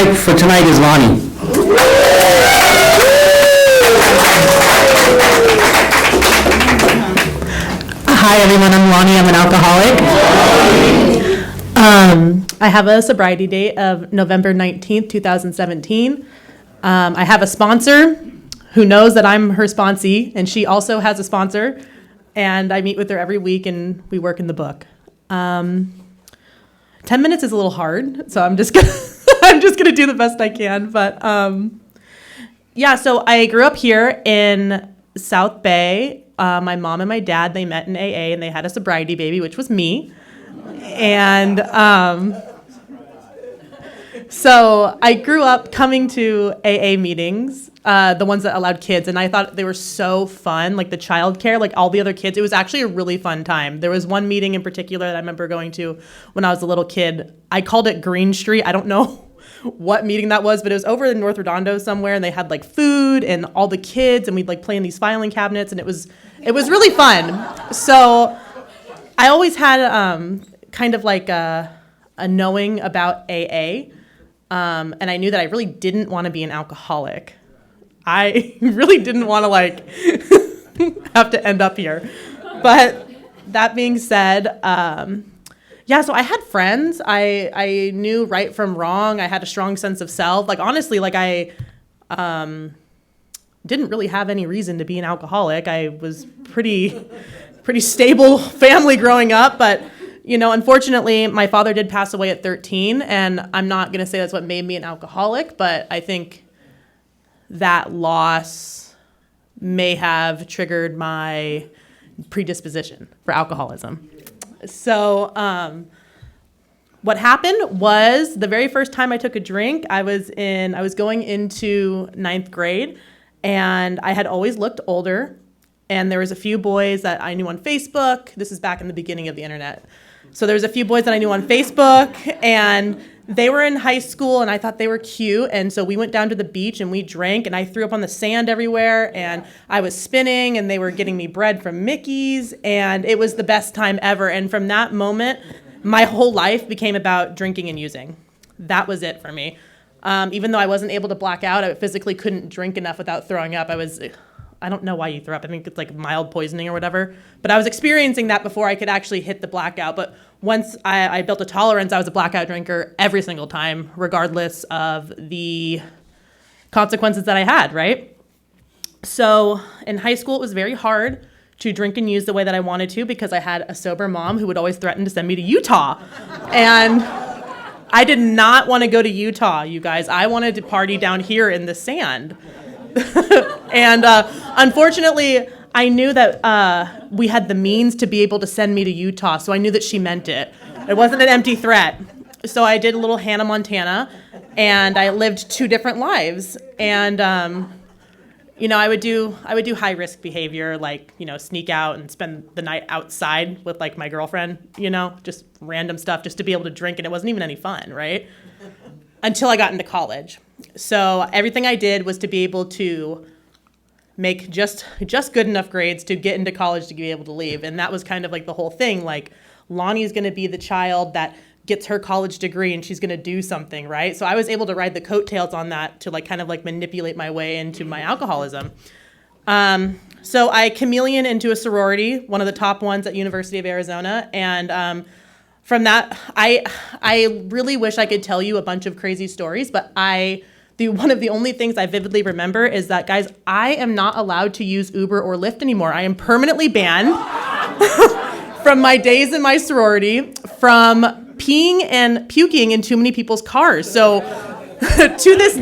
mic for tonight is Lonnie. Hi everyone, I'm Lonnie. I'm an alcoholic. I have a sobriety date of November 19th, 2017. I have a sponsor who knows that I'm her sponsee, and she also has a sponsor, and I meet with her every week and we work in the book. 10 minutes is a little hard, so I'm just gonna do the best I can. But so I grew up here in South Bay. My mom and my dad, they met in AA and they had a sobriety baby, which was me. And so I grew up coming to AA meetings, the ones that allowed kids, and I thought they were so fun, like the childcare, like all the other kids. It was actually a really fun time. There was one meeting in particular that I remember going to when I was a little kid. I called it Green Street. I don't know what meeting that was, but it was over in North Redondo somewhere, and they had like food and all the kids, and we'd like play in these filing cabinets, and it was really fun. So I always had kind of like a knowing about AA. And I knew that I really didn't want to be an alcoholic. I really didn't want to like have to end up here. But that being said, so I had friends. I knew right from wrong. I had a strong sense of self. Like honestly, like I didn't really have any reason to be an alcoholic. I was pretty stable family growing up, but unfortunately, my father did pass away at 13, and I'm not going to say that's what made me an alcoholic, but I think that loss may have triggered my predisposition for alcoholism. So what happened was the very first time I took a drink, I was going into 9th grade, and I had always looked older, and there was a few boys that I knew on Facebook. This is back in the beginning of the internet. So there was a few boys that I knew on Facebook, and they were in high school, and I thought they were cute. And so we went down to the beach, and we drank, and I threw up on the sand everywhere, and I was spinning, and they were getting me bread from Mickey's, and it was the best time ever. And from that moment, my whole life became about drinking and using. That was it for me. Even though I wasn't able to black out, I physically couldn't drink enough without throwing up. I don't know why you throw up. I think it's like mild poisoning or whatever. But I was experiencing that before I could actually hit the blackout. But once I built a tolerance, I was a blackout drinker every single time, regardless of the consequences that I had, right? So in high school, it was very hard to drink and use the way that I wanted to because I had a sober mom who would always threaten to send me to Utah. And I did not want to go to Utah, you guys. I wanted to party down here in the sand. And unfortunately, I knew that we had the means to be able to send me to Utah, so I knew that she meant it. It wasn't an empty threat. So I did a little Hannah Montana, and I lived 2 different lives. And I would do high risk behavior, like sneak out and spend the night outside with like my girlfriend, just random stuff, just to be able to drink, and it wasn't even any fun, right? Until I got into college. So everything I did was to be able to make just good enough grades to get into college to be able to leave. And that was kind of like the whole thing. Like Lonnie's going to be the child that gets her college degree and she's going to do something, right? So I was able to ride the coattails on that to like kind of like manipulate my way into my alcoholism. So I chameleon into a sorority, one of the top ones at University of Arizona. And from that, I really wish I could tell you a bunch of crazy stories, but one of the only things I vividly remember is that, guys, I am not allowed to use Uber or Lyft anymore. I am permanently banned from my days in my sorority from peeing and puking in too many people's cars. So to this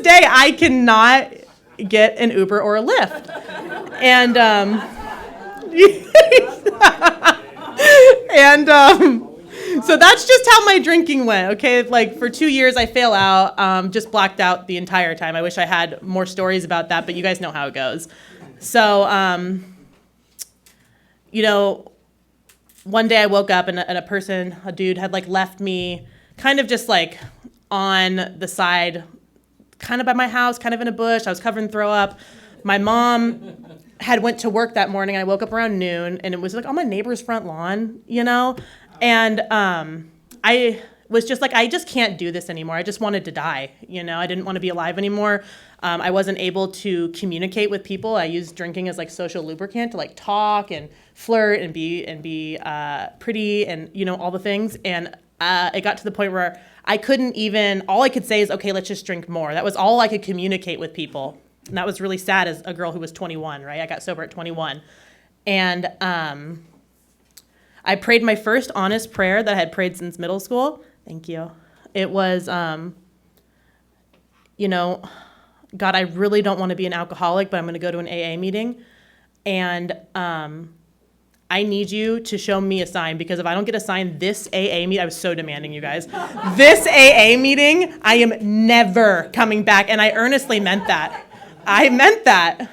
day, I cannot get an Uber or a Lyft. And so that's just how my drinking went, okay? Like for 2 years, I fail out, just blacked out the entire time. I wish I had more stories about that, but you guys know how it goes. So, one day I woke up and a dude had like left me kind of just like on the side, kind of by my house, kind of in a bush. I was covered in throw up. My mom had went to work that morning. I woke up around noon and it was like on my neighbor's front lawn, And I was just like, I just can't do this anymore. I just wanted to die. I didn't want to be alive anymore. I wasn't able to communicate with people. I used drinking as like social lubricant to like talk and flirt and be pretty and, all the things. And it got to the point where I couldn't even, all I could say is, okay, let's just drink more. That was all I could communicate with people. And that was really sad as a girl who was 21, right? I got sober at 21. And I prayed my first honest prayer that I had prayed since middle school. Thank you. It was, God, I really don't want to be an alcoholic, but I'm going to go to an AA meeting. And I need you to show me a sign, because if I don't get a sign this AA meeting, I was so demanding, you guys. This AA meeting, I am never coming back. And I earnestly meant that. I meant that.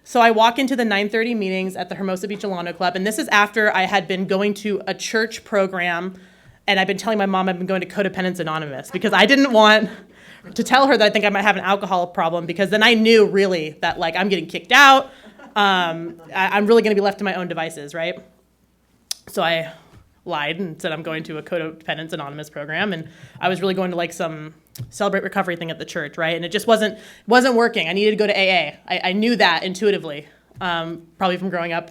So I walk into the 9:30 meetings at the Hermosa Beach Alano Club, and this is after I had been going to a church program, and I've been telling my mom I've been going to Codependence Anonymous, because I didn't want to tell her that I think I might have an alcohol problem, because then I knew really that like I'm getting kicked out. I'm really going to be left to my own devices, right? So I lied and said I'm going to a Codependence Anonymous program, and I was really going to like some Celebrate Recovery thing at the church, right? And it just wasn't working. I needed to go to AA. I knew that intuitively, probably from growing up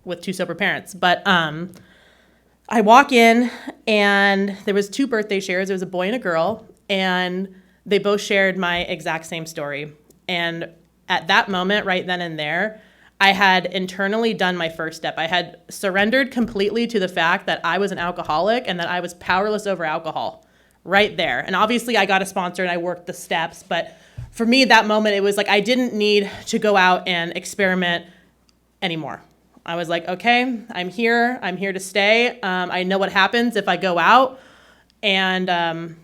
with two sober parents. But I walk in, and there was 2 birthday shares. There was a boy and a girl, and they both shared my exact same story. And at that moment, right then and there, I had internally done my first step. I had surrendered completely to the fact that I was an alcoholic and that I was powerless over alcohol right there. And obviously I got a sponsor and I worked the steps. But for me, that moment, it was like I didn't need to go out and experiment anymore. I was like, okay, I'm here to stay. I know what happens if I go out, and I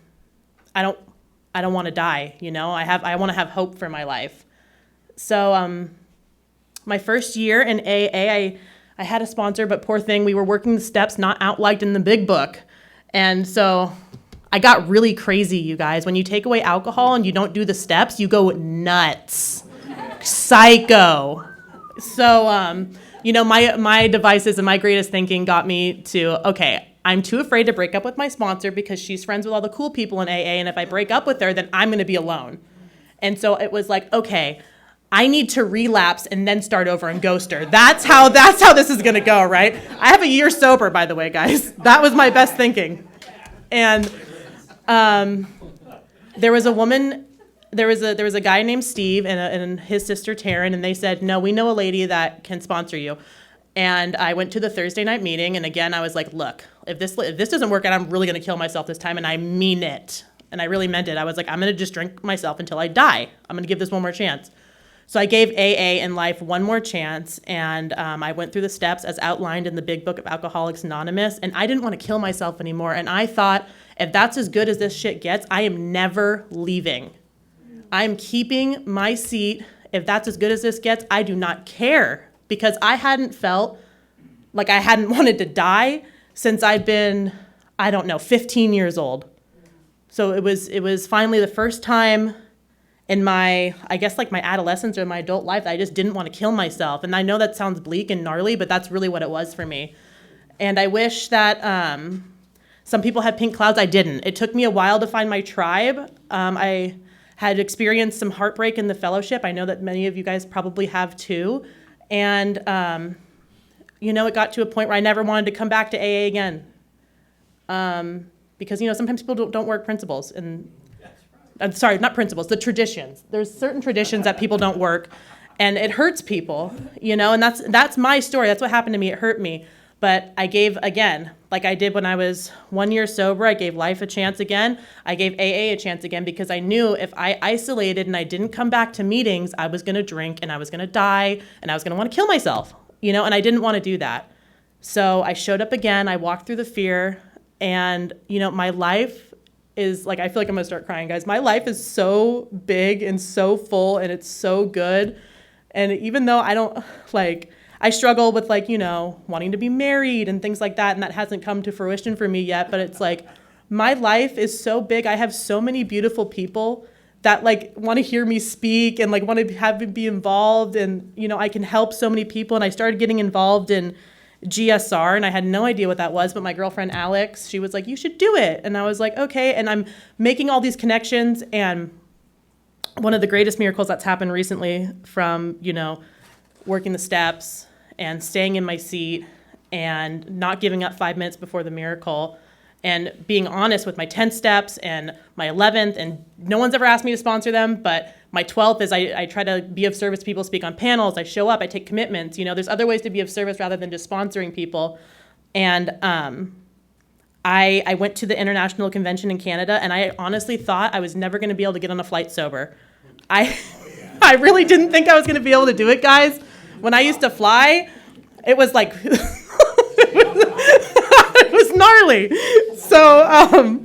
don't want to die. I want to have hope for my life. So my first year in AA, I had a sponsor, but poor thing, we were working the steps not outlined in the big book. And so I got really crazy, you guys. When you take away alcohol and you don't do the steps, you go nuts. Psycho. So, my devices and my greatest thinking got me to, okay, I'm too afraid to break up with my sponsor because she's friends with all the cool people in AA, and if I break up with her, then I'm going to be alone. And so it was like, okay, I need to relapse and then start over and ghost her. That's how this is going to go, right? I have a year sober, by the way, guys. That was my best thinking. And there was a guy named Steve and his sister Darren, and they said, no, we know a lady that can sponsor you. And I went to the Thursday night meeting, and again, I was like, look, if this doesn't work out, I'm really going to kill myself this time, and I mean it. And I really meant it. I was like, I'm going to just drink myself until I die. I'm going to give this one more chance. So I gave AA in life one more chance, and I went through the steps as outlined in the big book of Alcoholics Anonymous, and I didn't want to kill myself anymore. And I thought, if that's as good as this shit gets, I am never leaving. I'm keeping my seat. If that's as good as this gets, I do not care, because I hadn't felt like I hadn't wanted to die since I'd been, 15 years old. So it was finally the first time in my adolescence or my adult life that I just didn't want to kill myself. And I know that sounds bleak and gnarly, but that's really what it was for me. And I wish that some people had pink clouds. I didn't. It took me a while to find my tribe. I had experienced some heartbreak in the fellowship. I know that many of you guys probably have too. And, it got to a point where I never wanted to come back to AA again. Because, sometimes people don't work principles. And I'm sorry, not principles, the traditions. There's certain traditions that people don't work, and it hurts people, and that's my story. That's what happened to me. It hurt me. But I gave again, like I did when I was 1 year sober. I gave life a chance again. I gave AA a chance again, because I knew if I isolated and I didn't come back to meetings, I was going to drink and I was going to die and I was going to want to kill myself, and I didn't want to do that. So I showed up again. I walked through the fear, and, my life is like, I feel like I'm going to start crying, guys. My life is so big and so full, and it's so good. And even though I struggle with wanting to be married and things like that, and that hasn't come to fruition for me yet, but it's like my life is so big. I have so many beautiful people that want to hear me speak and want to have me be involved, and I can help so many people. And I started getting involved in GSR, and I had no idea what that was, but my girlfriend Alex, she was like, you should do it. And I was like, okay. And I'm making all these connections, and one of the greatest miracles that's happened recently from, working the steps and staying in my seat and not giving up 5 minutes before the miracle and being honest with my 10 steps and my 11th, and no one's ever asked me to sponsor them, but my 12th is I try to be of service to people, speak on panels, I show up, I take commitments. There's other ways to be of service rather than just sponsoring people. And I went to the international convention in Canada, and I honestly thought I was never going to be able to get on a flight sober. I really didn't think I was going to be able to do it, guys. When I used to fly, it was like, it was gnarly. So,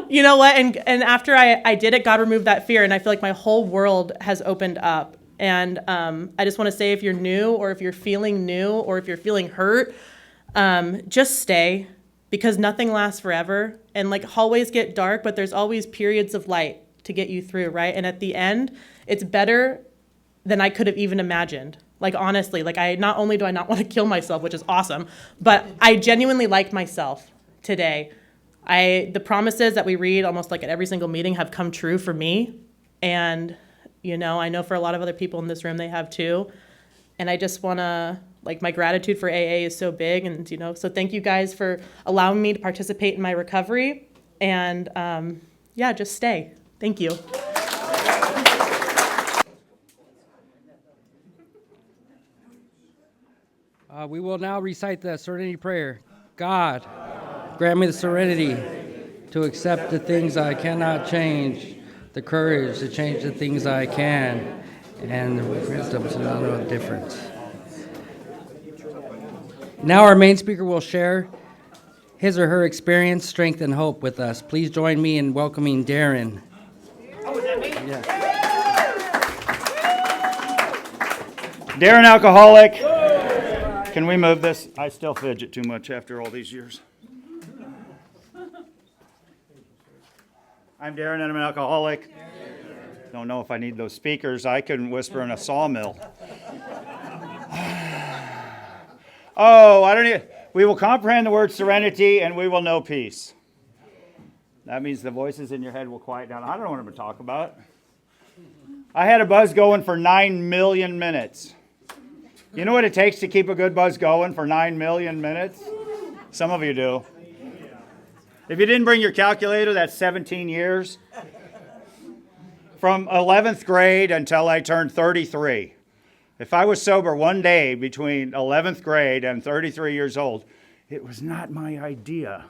you know what? And after I did it, God removed that fear, and I feel like my whole world has opened up. And I just want to say, if you're new, or if you're feeling new, or if you're feeling hurt, just stay, because nothing lasts forever. And like, hallways get dark, but there's always periods of light to get you through, right? And at the end, it's better than I could have even imagined. Like, honestly, like, not only do I not want to kill myself, which is awesome, but I genuinely like myself today. The promises that we read almost like at every single meeting have come true for me. And, I know for a lot of other people in this room, they have too. And I just want to, like, my gratitude for AA is so big. And, so thank you guys for allowing me to participate in my recovery. And, just stay. Thank you. We will now recite the Serenity Prayer. God, grant me the serenity to accept the things I cannot change, the courage to change the things I can, and the wisdom to know the difference. Now our main speaker will share his or her experience, strength, and hope with us. Please join me in welcoming Darren. Oh, is that me? Yeah. Darren, alcoholic. Can we move this? I still fidget too much after all these years. I'm Darren, and I'm an alcoholic. Don't know if I need those speakers. I couldn't whisper in a sawmill. We will comprehend the word serenity, and we will know peace. That means the voices in your head will quiet down. I don't know what I'm going to talk about. I had a buzz going for 9 million minutes. You know what it takes to keep a good buzz going for 9 million minutes? Some of you do. If you didn't bring your calculator, that's 17 years. From 11th grade until I turned 33. If I was sober one day between 11th grade and 33 years old, it was not my idea.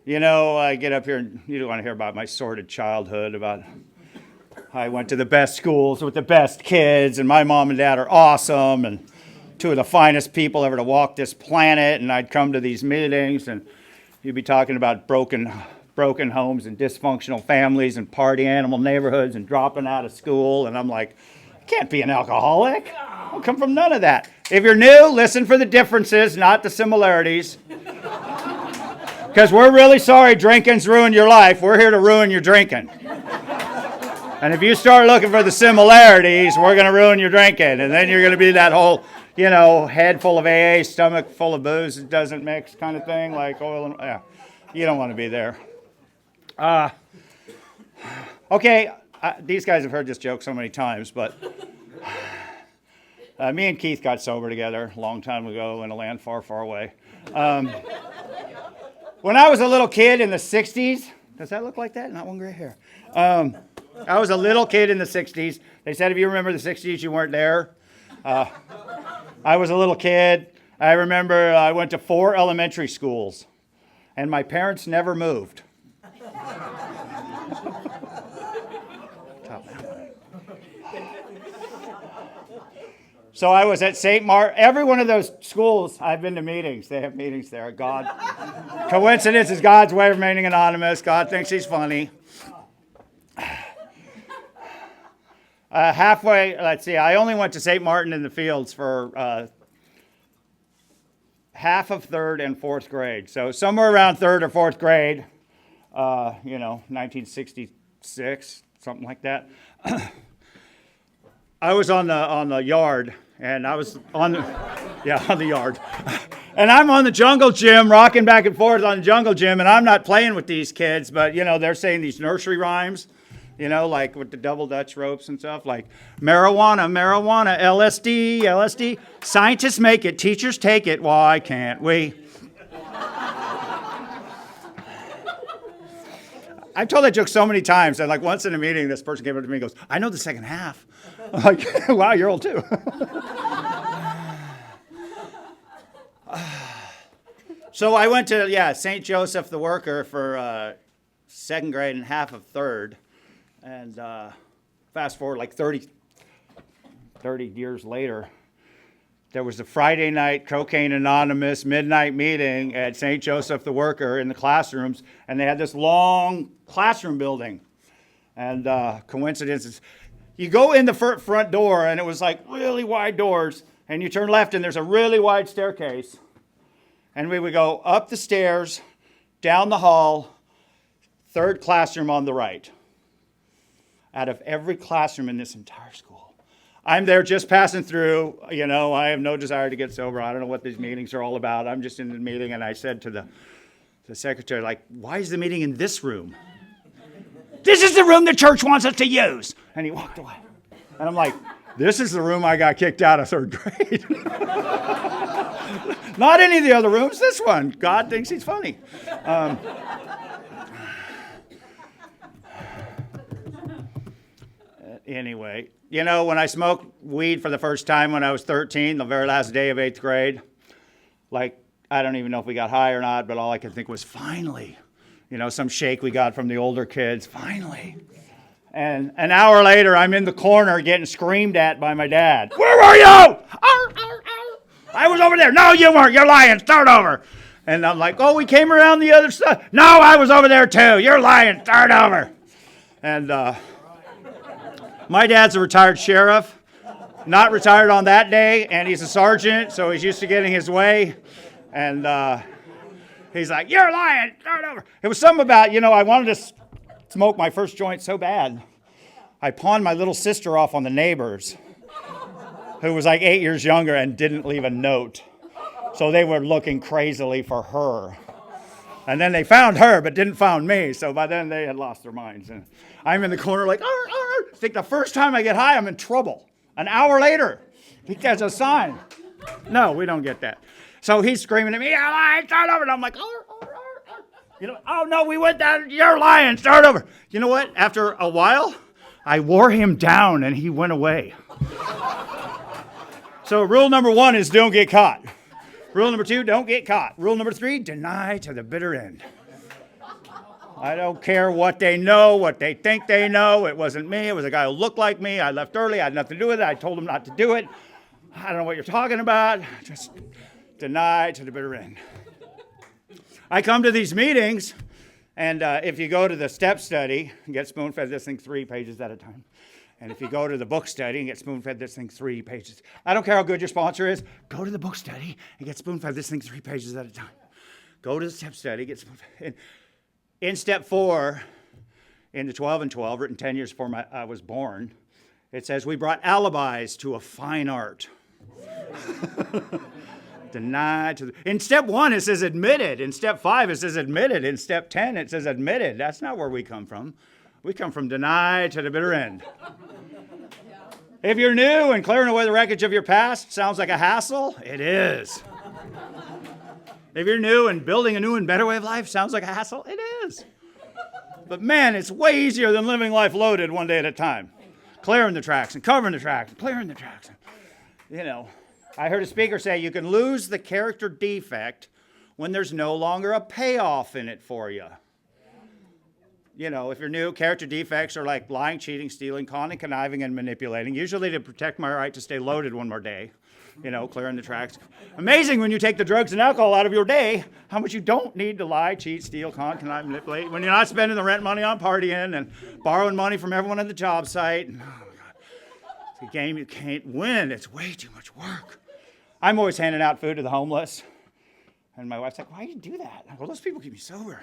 I get up here and you don't want to hear about my sordid childhood, about I went to the best schools with the best kids, and my mom and dad are awesome, and two of the finest people ever to walk this planet, and I'd come to these meetings, and you'd be talking about broken homes and dysfunctional families and party animal neighborhoods and dropping out of school, and I'm like, I can't be an alcoholic. I'll come from none of that. If you're new, listen for the differences, not the similarities. Because we're really sorry drinking's ruined your life. We're here to ruin your drinking. And if you start looking for the similarities, we're going to ruin your drinking. And then you're going to be that whole, head full of AA, stomach full of booze, it doesn't mix kind of thing, like oil and, yeah. You don't want to be there. These guys have heard this joke so many times, but me and Keith got sober together a long time ago in a land far, far away. When I was a little kid in the 60s, does that look like that? Not one gray hair. I was a little kid in the 60s. They said if you remember the 60s, you weren't there. I was a little kid. I remember I went to 4 elementary schools, and my parents never moved. So I was at St. Martin. Every one of those schools, I've been to meetings. They have meetings there. God. Coincidence is God's way of remaining anonymous. God thinks he's funny. I only went to St. Martin in the Fields for half of 3rd and 4th grade. So somewhere around 3rd or 4th grade, 1966, something like that. I was on the yard And I was on the yard. And I'm on the jungle gym, rocking back and forth on the jungle gym, and I'm not playing with these kids, but, they're saying these nursery rhymes, like with the double Dutch ropes and stuff, like marijuana, marijuana, LSD, LSD. Scientists make it, teachers take it, why can't we? I've told that joke so many times, and like once in a meeting, this person came up to me and goes, I know the second half. I'm like, wow, you're old too. So I went to, St. Joseph the Worker for second grade and half of third. And fast forward like 30 years later, there was a Friday night Cocaine Anonymous midnight meeting at St. Joseph the Worker in the classrooms. And they had this long classroom building. And coincidences, you go in the front door, and it was like really wide doors. And you turn left, and there's a really wide staircase. And we would go up the stairs, down the hall, third classroom on the right. Out of every classroom in this entire school. I'm there just passing through. I have no desire to get sober. I don't know what these meetings are all about. I'm just in the meeting, and I said to the secretary, like, why is the meeting in this room? This is the room the church wants us to use. And he walked away. And I'm like, this is the room I got kicked out of third grade. Not any of the other rooms, this one. God thinks he's funny. Anyway, when I smoked weed for the first time when I was 13, the very last day of 8th grade, like, I don't even know if we got high or not, but all I could think was, finally. Some shake we got from the older kids, finally. And an hour later, I'm in the corner getting screamed at by my dad. Where were you? Arr, arr, arr. I was over there. No, you weren't. You're lying. Start over. And I'm like, oh, we came around the other side. No, I was over there too. You're lying. Start over. And my dad's a retired sheriff. Not retired on that day, and he's a sergeant, so he's used to getting his way. And he's like, you're lying. Start over. It was something about, I wanted to smoke my first joint so bad. I pawned my little sister off on the neighbors, who was like 8 years younger and didn't leave a note. So they were looking crazily for her. And then they found her, but didn't find me. So by then they had lost their minds. And I'm in the corner like, arr, arr. I think the first time I get high, I'm in trouble. An hour later, because a sign. No, we don't get that. So he's screaming at me, you're lying, start over. And I'm like, arr, arr, arr. Oh no, we went down, you're lying, start over. You know what? After a while, I wore him down and he went away. So rule number 1 is don't get caught. Rule number 2, don't get caught. Rule number 3, deny to the bitter end. I don't care what they know, what they think they know. It wasn't me. It was a guy who looked like me. I left early. I had nothing to do with it. I told him not to do it. I don't know what you're talking about. Just deny to the bitter end. I come to these meetings, and if you go to the step study and get spoon-fed this thing 3 pages at a time, and if you go to the book study and get spoon-fed this thing 3 pages, I don't care how good your sponsor is, go to the book study and get spoon-fed this thing 3 pages at a time. Go to the step study, get spoon-fed. In step 4, in the 12 and 12, written 10 years before I was born, it says, we brought alibis to a fine art. Denied to in step 1, it says admitted. In step 5, it says admitted. In step 10, it says admitted. That's not where we come from. We come from denied to the bitter end. If you're new and clearing away the wreckage of your past sounds like a hassle, it is. If you're new and building a new and better way of life sounds like a hassle, it is. But man, it's way easier than living life loaded one day at a time. Clearing the tracks and covering the tracks and clearing the tracks. I heard a speaker say you can lose the character defect when there's no longer a payoff in it for you. If you're new, character defects are like lying, cheating, stealing, conning, conniving, and manipulating, usually to protect my right to stay loaded one more day. Clearing the tracks. Amazing when you take the drugs and alcohol out of your day, how much you don't need to lie, cheat, steal, con, connive, manipulate, when you're not spending the rent money on partying and borrowing money from everyone at the job site. Oh my God. It's a game you can't win. It's way too much work. I'm always handing out food to the homeless. And my wife's like, why do you do that? I go, those people keep me sober.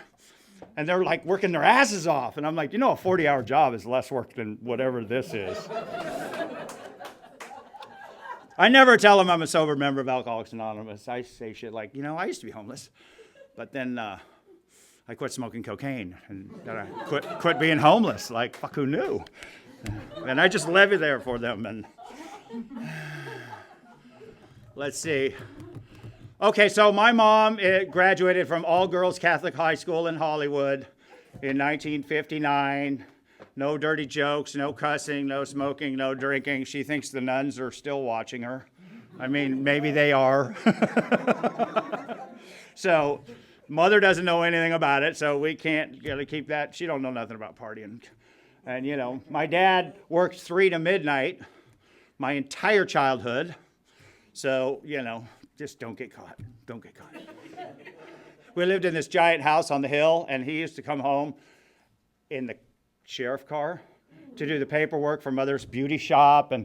And they're like working their asses off. And I'm like, a 40-hour job is less work than whatever this is. I never tell them I'm a sober member of Alcoholics Anonymous. I say shit like, I used to be homeless, but then I quit smoking cocaine and then I quit being homeless. Like, fuck, who knew? And I just levy there for them. And let's see. Okay, so my mom graduated from all-girls Catholic high school in Hollywood in 1959. No dirty jokes, no cussing, no smoking, no drinking. She thinks the nuns are still watching her. I mean, maybe they are. So mother doesn't know anything about it, so we can't keep that. She don't know nothing about partying. And, my dad worked 3 to midnight my entire childhood. So, just don't get caught. Don't get caught. We lived in this giant house on the hill, and he used to come home in the sheriff car to do the paperwork for mother's beauty shop and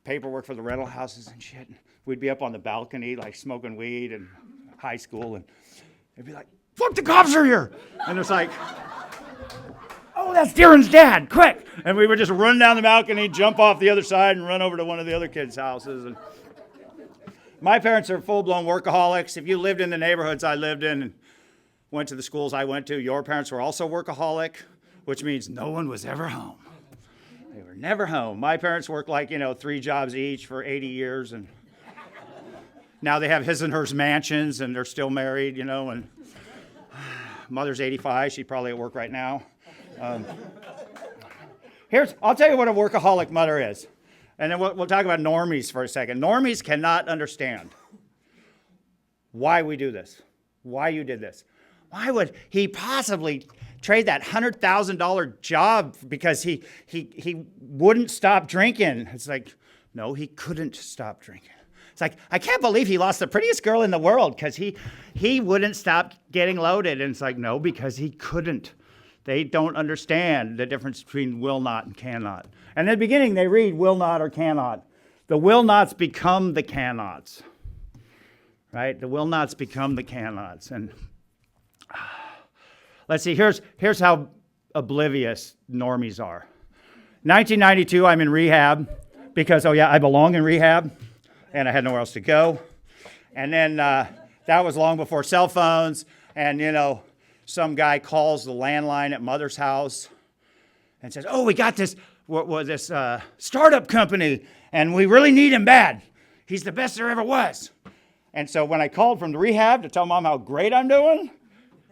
paperwork for the rental houses and shit. We'd be up on the balcony, like smoking weed in high school, and they'd be like, "Fuck, the cops are here!" And it's like, "Oh, that's Darren's dad, quick!" And we would just run down the balcony, jump off the other side, and run over to one of the other kids' houses. And my parents are full-blown workaholics. If you lived in the neighborhoods I lived in and went to the schools I went to, your parents were also workaholic, which means no one was ever home. They were never home. My parents worked 3 jobs each for 80 years, and now they have his and hers mansions, and they're still married, and mother's 85. She's probably at work right now. I'll tell you what a workaholic mother is. And then we'll talk about normies for a second. Normies cannot understand why we do this, why you did this. Why would he possibly trade that $100,000 job because he wouldn't stop drinking? It's like, no, he couldn't stop drinking. It's like, I can't believe he lost the prettiest girl in the world because he wouldn't stop getting loaded. And it's like, no, because he couldn't. They don't understand the difference between will not and cannot. And in the beginning, they read will not or cannot. The will nots become the cannots, right? The will nots become the cannots. And let's see, here's how oblivious normies are. 1992, I'm in rehab because, I belong in rehab, and I had nowhere else to go. And then that was long before cell phones, and, some guy calls the landline at mother's house and says, "Oh, we got this startup company, and we really need him bad. He's the best there ever was." And so when I called from the rehab to tell mom how great I'm doing,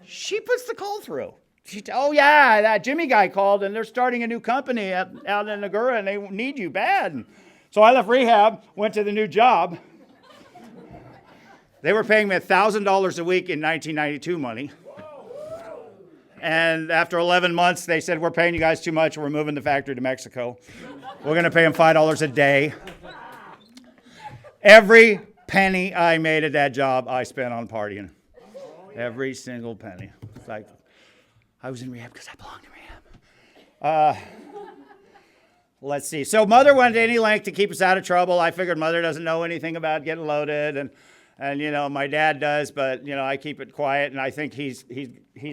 she puts the call through. "Oh, yeah, that Jimmy guy called, and they're starting a new company out in Nagura, and they need you bad." And so I left rehab, went to the new job. They were paying me $1,000 a week in 1992 money. And after 11 months, they said, "We're paying you guys too much. We're moving the factory to Mexico. We're going to pay them $5 a day." Every penny I made at that job, I spent on partying. Every single penny. It's like, I was in rehab because I belonged in rehab. Let's see. So mother went to any length to keep us out of trouble. I figured mother doesn't know anything about getting loaded, and my dad does, but I keep it quiet, and I think he's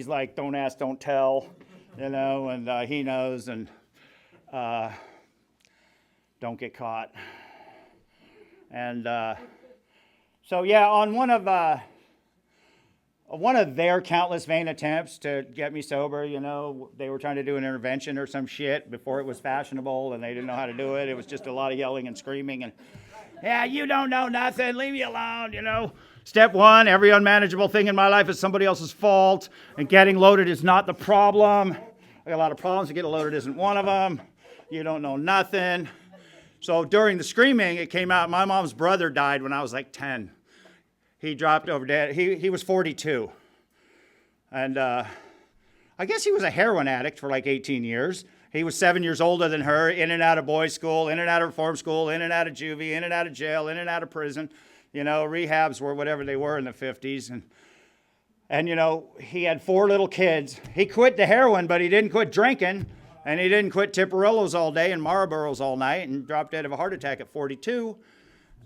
like, don't ask, don't tell, and he knows, and don't get caught. And on one of their countless vain attempts to get me sober, they were trying to do an intervention or some shit before it was fashionable, and they didn't know how to do it. It was just a lot of yelling and screaming, and "Yeah, you don't know nothing, leave me alone," Step 1, every unmanageable thing in my life is somebody else's fault, and getting loaded is not the problem. I got a lot of problems, and getting loaded isn't one of them. You don't know nothing. So during the screaming, it came out, my mom's brother died when I was like 10. He dropped over dead. He was 42. And I guess he was a heroin addict for like 18 years. He was 7 years older than her, in and out of boys' school, in and out of reform school, in and out of juvie, in and out of jail, in and out of prison. Rehabs were whatever they were in the 50s. And he had 4 little kids. He quit the heroin, but he didn't quit drinking. And he didn't quit Tipperillos all day and Marlboros all night, and dropped dead of a heart attack at 42.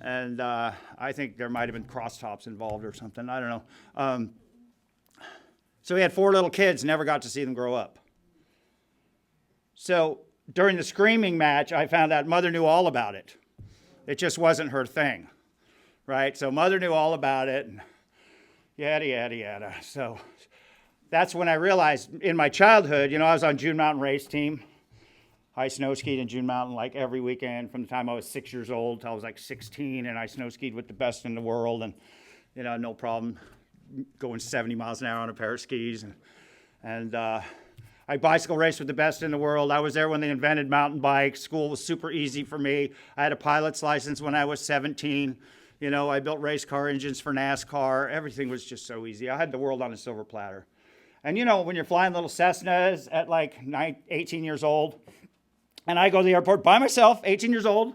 And I think there might have been crosstops involved or something. I don't know. So he had 4 little kids, never got to see them grow up. So during the screaming match, I found out mother knew all about it. It just wasn't her thing, right? So mother knew all about it, and yada, yada, yada. So that's when I realized in my childhood, I was on June Mountain race team. I snow skied in June Mountain like every weekend from the time I was 6 years old till I was like 16, and I snow skied with the best in the world, and no problem going 70 miles an hour on a pair of skis. And I bicycle raced with the best in the world. I was there when they invented mountain bikes. School was super easy for me. I had a pilot's license when I was 17. I built race car engines for NASCAR. Everything was just so easy. I had the world on a silver platter. And when you're flying little Cessnas at like 18 years old, and I go to the airport by myself, 18 years old,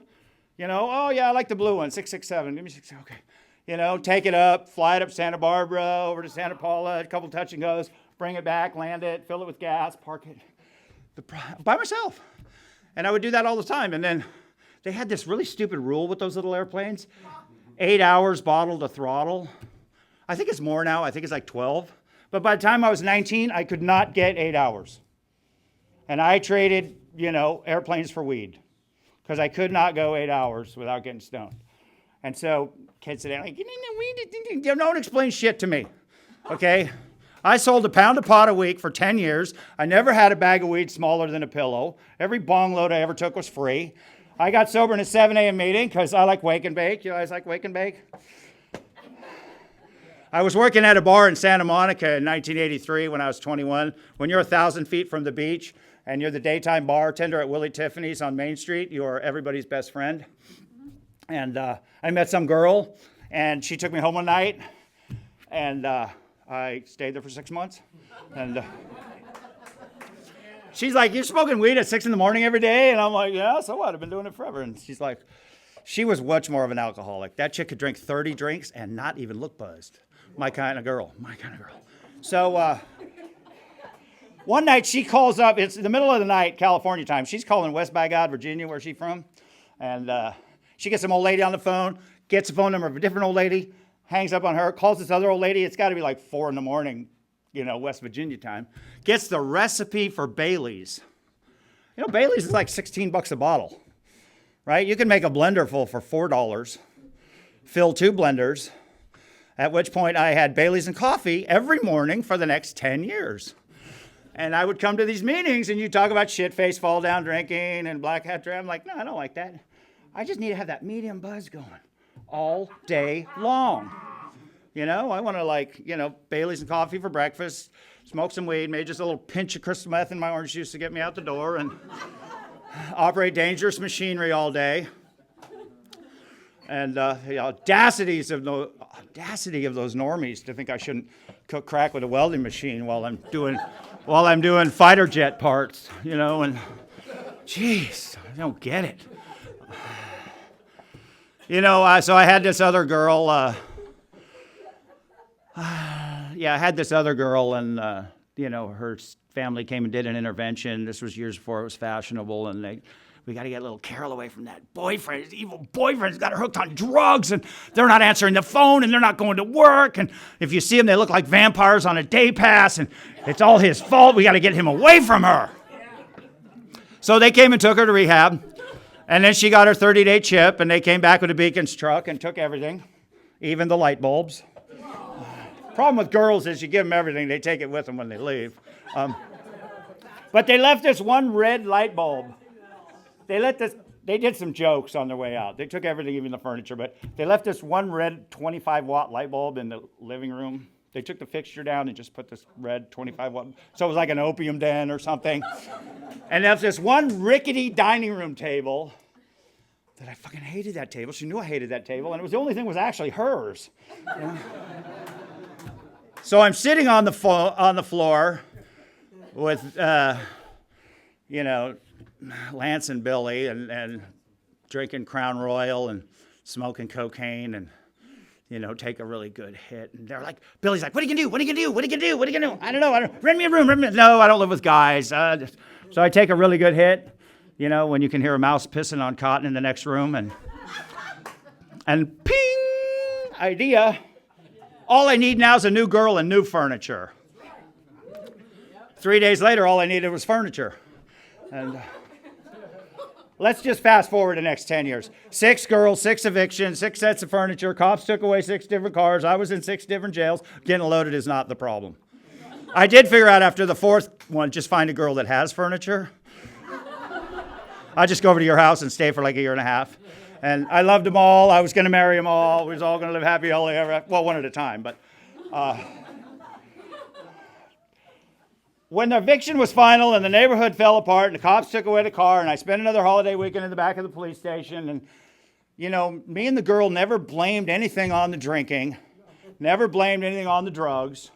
oh yeah, I like the blue one, 667, give me 6, okay. Take it up, fly it up Santa Barbara, over to Santa Paula, a couple touch and goes, bring it back, land it, fill it with gas, park it, by myself. And I would do that all the time. And then they had this really stupid rule with those little airplanes, 8 hours bottle to throttle. I think it's more now, I think it's like 12. But by the time I was 19, I could not get 8 hours. And I traded, airplanes for weed because I could not go 8 hours without getting stoned. And so kids today, like, don't explain shit to me, okay? I sold a pound of pot a week for 10 years. I never had a bag of weed smaller than a pillow. Every bong load I ever took was free. I got sober in a 7 a.m. meeting because I like wake and bake. You guys like wake and bake? I was working at a bar in Santa Monica in 1983 when I was 21. When you're 1,000 feet from the beach and you're the daytime bartender at Willie Tiffany's on Main Street, you're everybody's best friend. And I met some girl, and she took me home one night, and I stayed there for 6 months. And she's like, "You're smoking weed at 6 in the morning every day?" And I'm like, "Yeah, so what? I've been doing it forever." And she's like, she was much more of an alcoholic. That chick could drink 30 drinks and not even look buzzed. My kind of girl. So one night she calls up. It's in the middle of the night, California time. She's calling West by God, Virginia, where she's from. And she gets some old lady on the phone, gets the phone number of a different old lady, hangs up on her, calls this other old lady. It's got to be like 4 in the morning, West Virginia time. Gets the recipe for Bailey's. Bailey's is like $16 a bottle, right? You can make a blender full for $4, fill 2 blenders, at which point I had Bailey's and coffee every morning for the next 10 years. And I would come to these meetings, and you talk about shit-face, fall-down drinking, and black hat drink. I'm like, no, I don't like that. I just need to have that medium buzz going all day long. I want to Bailey's and coffee for breakfast, smoke some weed, maybe just a little pinch of crystal meth in my orange juice to get me out the door, and operate dangerous machinery all day. And the audacity of those normies to think I shouldn't cook crack with a welding machine while I'm doing fighter jet parts, and jeez, I don't get it. So I had this other girl. I had this other girl, and her family came and did an intervention. This was years before it was fashionable, and we got to get little Carol away from that boyfriend. His evil boyfriend's got her hooked on drugs, and they're not answering the phone, and they're not going to work. And if you see them, they look like vampires on a day pass, and it's all his fault. We got to get him away from her. So they came and took her to rehab, and then she got her 30-day chip, and they came back with a Beacon's truck and took everything, even the light bulbs. Problem with girls is you give them everything, they take it with them when they leave. But they left this one red light bulb. They did some jokes on their way out. They took everything, even the furniture, but they left this one red 25-watt light bulb in the living room. They took the fixture down and just put this red 25-watt, so it was like an opium den or something. And there's this one rickety dining room table that I fucking hated that table. She knew I hated that table, and it was the only thing that was actually hers. So I'm sitting on the floor with, Lance and Billy and drinking Crown Royal and smoking cocaine and, take a really good hit. And they're like, Billy's like, what are you going to do? I don't know. Rent me a room. No, I don't live with guys. So I take a really good hit, when you can hear a mouse pissing on cotton in the next room. And ping, idea. All I need now is a new girl and new furniture. 3 days later, all I needed was furniture. And Let's just fast forward the next 10 years. 6 girls, 6 evictions, 6 sets of furniture. Cops took away 6 different cars. I was in 6 different jails. Getting loaded is not the problem. I did figure out after the 4th one, just find a girl that has furniture. I just go over to your house and stay for like a year and a half. And I loved them all. I was going to marry them all. We was all going to live happy all ever after. Well, one at a time. But when the eviction was final and the neighborhood fell apart and the cops took away the car and I spent another holiday weekend in the back of the police station, and, you know, me and the girl never blamed anything on the drinking, never blamed anything on the drugs.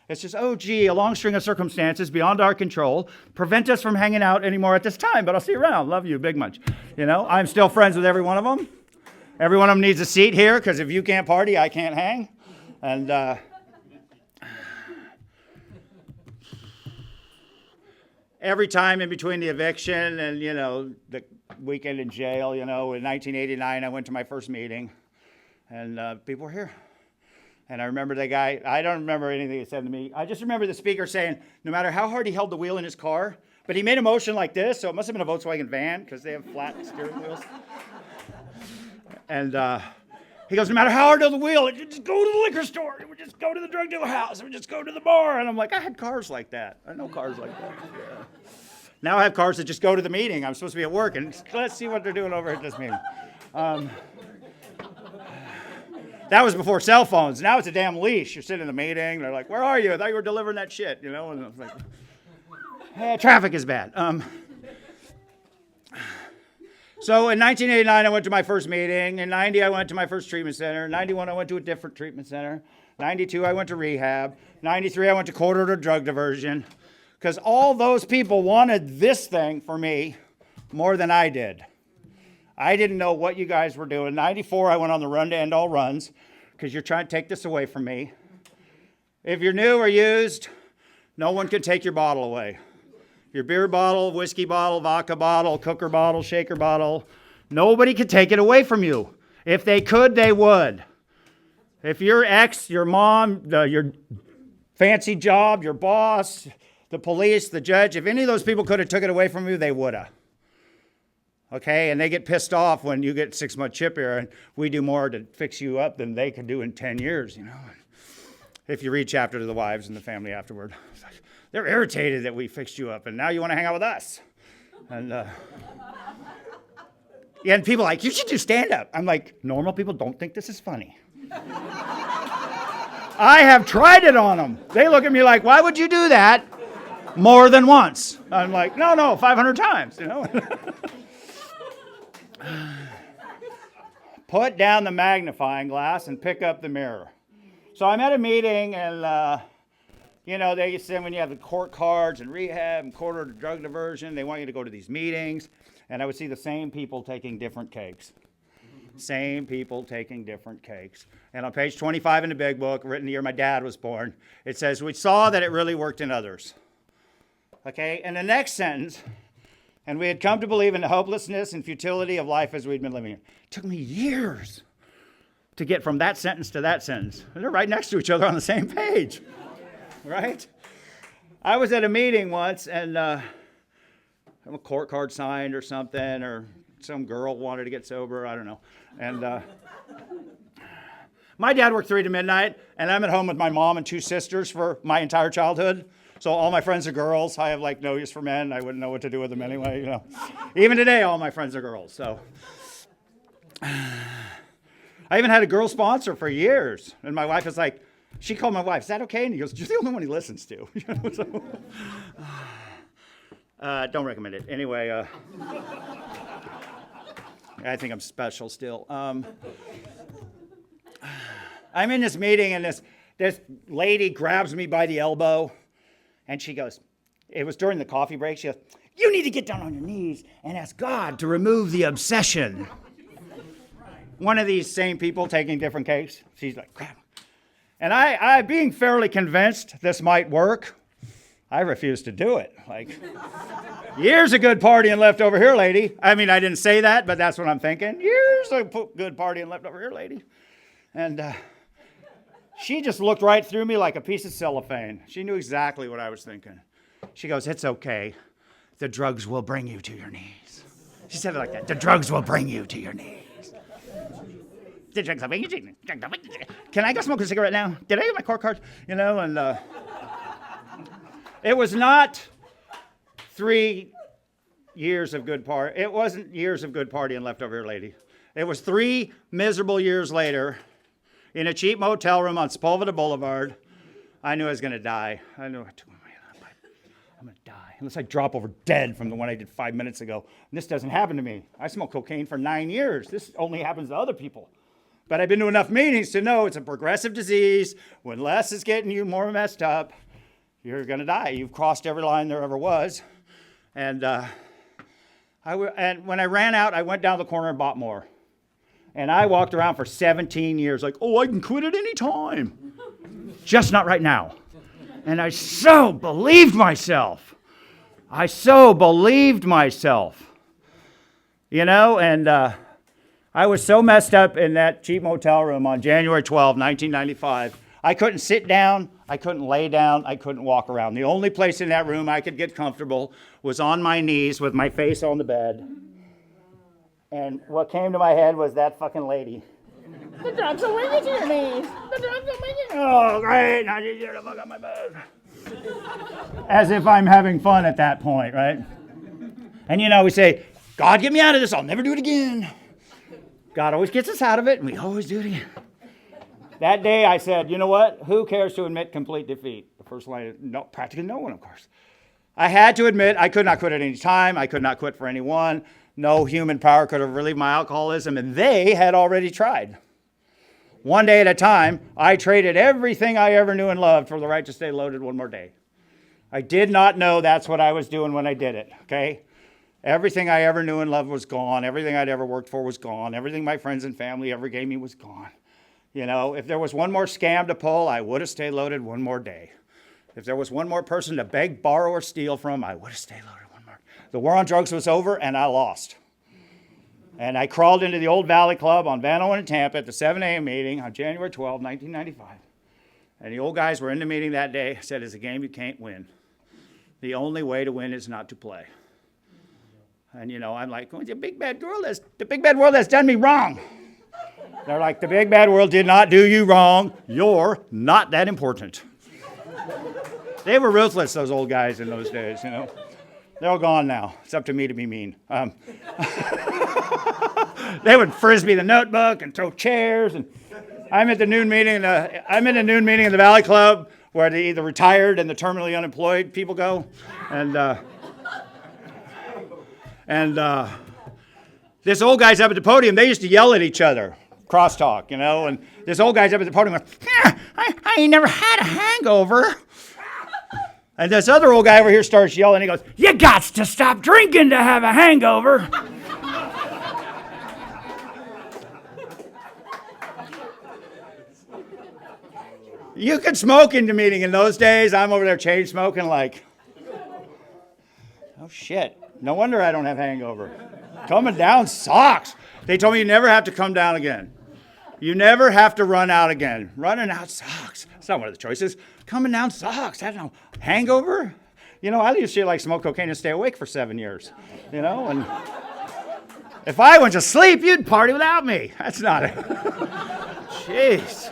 It's just, oh, gee, a long string of circumstances beyond our control prevent us from hanging out anymore at this time, but I'll see you around. Love you, big much. You know, I'm still friends with every one of them. Every one of them needs a seat here, because if you can't party, I can't hang. And every time in between the eviction and, you know, the weekend in jail, you know, in 1989, I went to my first meeting, and people were here. And I remember the guy, I don't remember anything he said to me. I just remember the speaker saying, no matter how hard he held the wheel in his car, but he made a motion like this, so it must have been a Volkswagen van, because they have flat steering wheels. And he goes, no matter how hard he held the wheel, just go to the liquor store. It would just go to the drug dealer house. It would just go to the bar. And I'm like, I had cars like that. I know cars like that. Yeah. Now I have cars that just go to the meeting. I'm supposed to be at work, and let's see what they're doing over at this meeting. That was before cell phones. Now it's a damn leash. You're sitting in the meeting. They're like, where are you? I thought you were delivering that shit, you know? And I was like, hey, traffic is bad. So in 1989, I went to my first meeting. In 90, I went to my first treatment center. In 91, I went to a different treatment center. 92, I went to rehab. 93, I went to court order drug diversion. Because all those people wanted this thing for me more than I did. I didn't know what you guys were doing. 94, I went on the run to end all runs, because you're trying to take this away from me. If you're new or used, no one can take your bottle away. Your beer bottle, whiskey bottle, vodka bottle, cooker bottle, shaker bottle, nobody can take it away from you. If they could, they would. If your ex, your mom, your fancy job, your boss, the police, the judge, if any of those people could have took it away from you, they would have. Okay, and they get pissed off when you get 6-month chip here, and we do more to fix you up than they could do in 10 years, you know. If you read chapter to the wives and the family afterward, they're irritated that we fixed you up, and now you want to hang out with us. And yeah, and people are like, you should do stand-up. I'm like, normal people don't think this is funny. I have tried it on them. They look at me like, why would you do that more than once? I'm like, no, 500 times, you know. Put down the magnifying glass and pick up the mirror. So I'm at a meeting, and you know, they say when you have the court cards and rehab and court order drug diversion, they want you to go to these meetings, and I would see the same people taking different cakes. Same people taking different cakes. And on page 25 in the big book, written the year my dad was born, it says, we saw that it really worked in others. Okay, and the next sentence, and we had come to believe in the hopelessness and futility of life as we'd been living it. It took me years to get from that sentence to that sentence. They're right next to each other on the same page, right? I was at a meeting once, and a court card signed or something, or some girl wanted to get sober, I don't know. And my dad worked 3 to midnight, and I'm at home with my mom and 2 sisters for my entire childhood. So all my friends are girls. I have like no use for men. I wouldn't know what to do with them anyway, you know. Even today, all my friends are girls. So I even had a girl sponsor for years. And my wife is like, she called my wife, is that okay? And he goes, you're the only one he listens to. You know, so, don't recommend it. Anyway, I think I'm special still. I'm in this meeting, and this lady grabs me by the elbow. And she goes, it was during the coffee break, she goes, you need to get down on your knees and ask God to remove the obsession. One of these same people taking different cakes, she's like, crap. And I being fairly convinced this might work, I refused to do it. Like, years of good partying left over here, lady. I mean, I didn't say that, but that's what I'm thinking. Years of good partying left over here, lady. And she just looked right through me like a piece of cellophane. She knew exactly what I was thinking. She goes, it's okay. The drugs will bring you to your knees. She said it like that. The drugs will bring you to your knees. The drugs will bring you to your knees. Can I go smoke a cigarette now? Did I get my court card? You know, and it was not 3 years of good party. It wasn't years of good partying left over here, lady. It was 3 miserable years later in a cheap motel room on Sepulveda Boulevard. I knew I was going to die. I knew I'm going to die. Unless I drop over dead from the one I did 5 minutes ago. And this doesn't happen to me. I smoked cocaine for 9 years. This only happens to other people. But I've been to enough meetings to know it's a progressive disease. When less is getting you more messed up, you're going to die. You've crossed every line there ever was. And when I ran out, I went down the corner and bought more. And I walked around for 17 years like, oh, I can quit at any time. Just not right now. And I so believed myself. You know, and I was so messed up in that cheap motel room on January 12, 1995. I couldn't sit down. I couldn't lay down. I couldn't walk around. The only place in that room I could get comfortable was on my knees with my face on the bed. And what came to my head was that fucking lady. The drugs will bring you to your knees. The drugs will bring you. Oh, great. Now you're here to fuck up my bed. As if I'm having fun at that point, right? And you know, we say, God, get me out of this. I'll never do it again. God always gets us out of it, and we always do it again. That day I said, you know what? Who cares to admit complete defeat? The first line, no, practically no one, of course. I had to admit I could not quit at any time. I could not quit for anyone. No human power could have relieved my alcoholism, and they had already tried. One day at a time, I traded everything I ever knew and loved for the right to stay loaded one more day. I did not know that's what I was doing when I did it, okay? Everything I ever knew and loved was gone. Everything I'd ever worked for was gone. Everything my friends and family ever gave me was gone. You know, if there was one more scam to pull, I would have stayed loaded one more day. If there was one more person to beg, borrow, or steal from, I would have stayed loaded one more. The war on drugs was over, and I lost. And I crawled into the Old Valley Club on Van Owen and Tampa at the 7 a.m. meeting on January 12, 1995. And the old guys were in the meeting that day, said, it's a game you can't win. The only way to win is not to play. And, you know, I'm like, oh, the big bad world has done me wrong. They're like, the big bad world did not do you wrong. You're not that important. They were ruthless, those old guys in those days, you know. They're all gone now. It's up to me to be mean. They would frisbee the notebook and throw chairs. And I'm at the noon meeting. I'm in a noon meeting in the Valley Club where the retired and the terminally unemployed people go. And this old guy's up at the podium. They used to yell at each other, crosstalk, you know. And this old guy's up at the podium going, I ain't never had a hangover. And this other old guy over here starts yelling. He goes, you gots to stop drinking to have a hangover. You could smoke in the meeting in those days. I'm over there chain smoking like, oh shit. No wonder I don't have hangover. Coming down sucks. They told me you never have to come down again. You never have to run out again. Running out sucks. It's not one of the choices. Coming down sucks. I don't know. Hangover? You know, I used to like smoke cocaine and stay awake for 7 years. You know, and if I went to sleep, you'd party without me. That's not it. Jeez.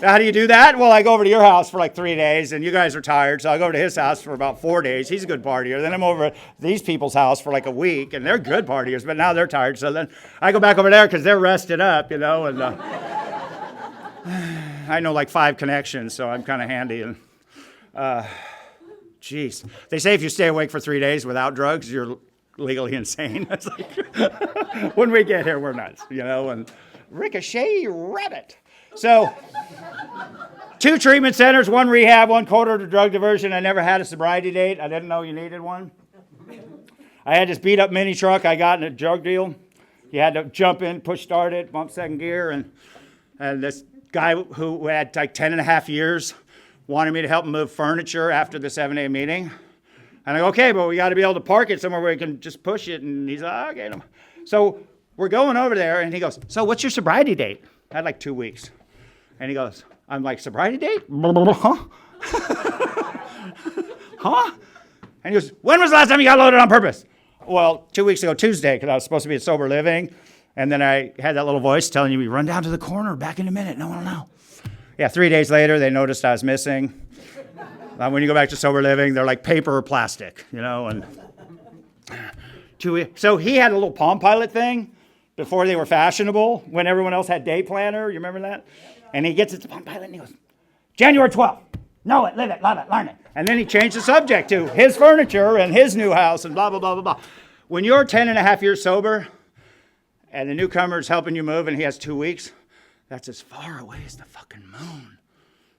How do you do that? Well, I go over to your house for like 3 days, and you guys are tired, so I go over to his house for about 4 days. He's a good partier. Then I'm over at these people's house for like a week, and they're good partiers, but now they're tired. So then I go back over there because they're rested up, you know, and I know like 5 connections, so I'm kind of handy. And geez, they say if you stay awake for 3 days without drugs, you're legally insane. It's like, when we get here, we're nuts, you know, and ricochet rabbit. So, 2 treatment centers, 1 rehab, 1 quarter to drug diversion. I never had a sobriety date. I didn't know you needed one. I had this beat up mini truck I got in a drug deal. You had to jump in, push start it, bump second gear, and this guy who had like 10 and a half years wanted me to help him move furniture after the 7 a.m. meeting. And I go, okay, but we got to be able to park it somewhere where we can just push it. And he's like, okay. So we're going over there, and he goes, so what's your sobriety date? I had like 2 weeks. And he goes, I'm like, sobriety date? Huh? Huh? And he goes, when was the last time you got loaded on purpose? Well, 2 weeks ago, Tuesday, because I was supposed to be at Sober Living. And then I had that little voice telling you, run down to the corner, back in a minute, no one will know. Yeah, 3 days later, they noticed I was missing. When you go back to Sober Living, they're like paper or plastic, and 2 weeks. So he had a little Palm Pilot thing before they were fashionable, when everyone else had Day Planner. You remember that? And he gets it to Palm Pilot and he goes, January 12th. Know it, live it, love it, learn it. And then he changed the subject to his furniture and his new house and blah, blah, blah, blah, blah. When you're 10 and a half years sober and the newcomer's helping you move and he has 2 weeks, that's as far away as the fucking moon.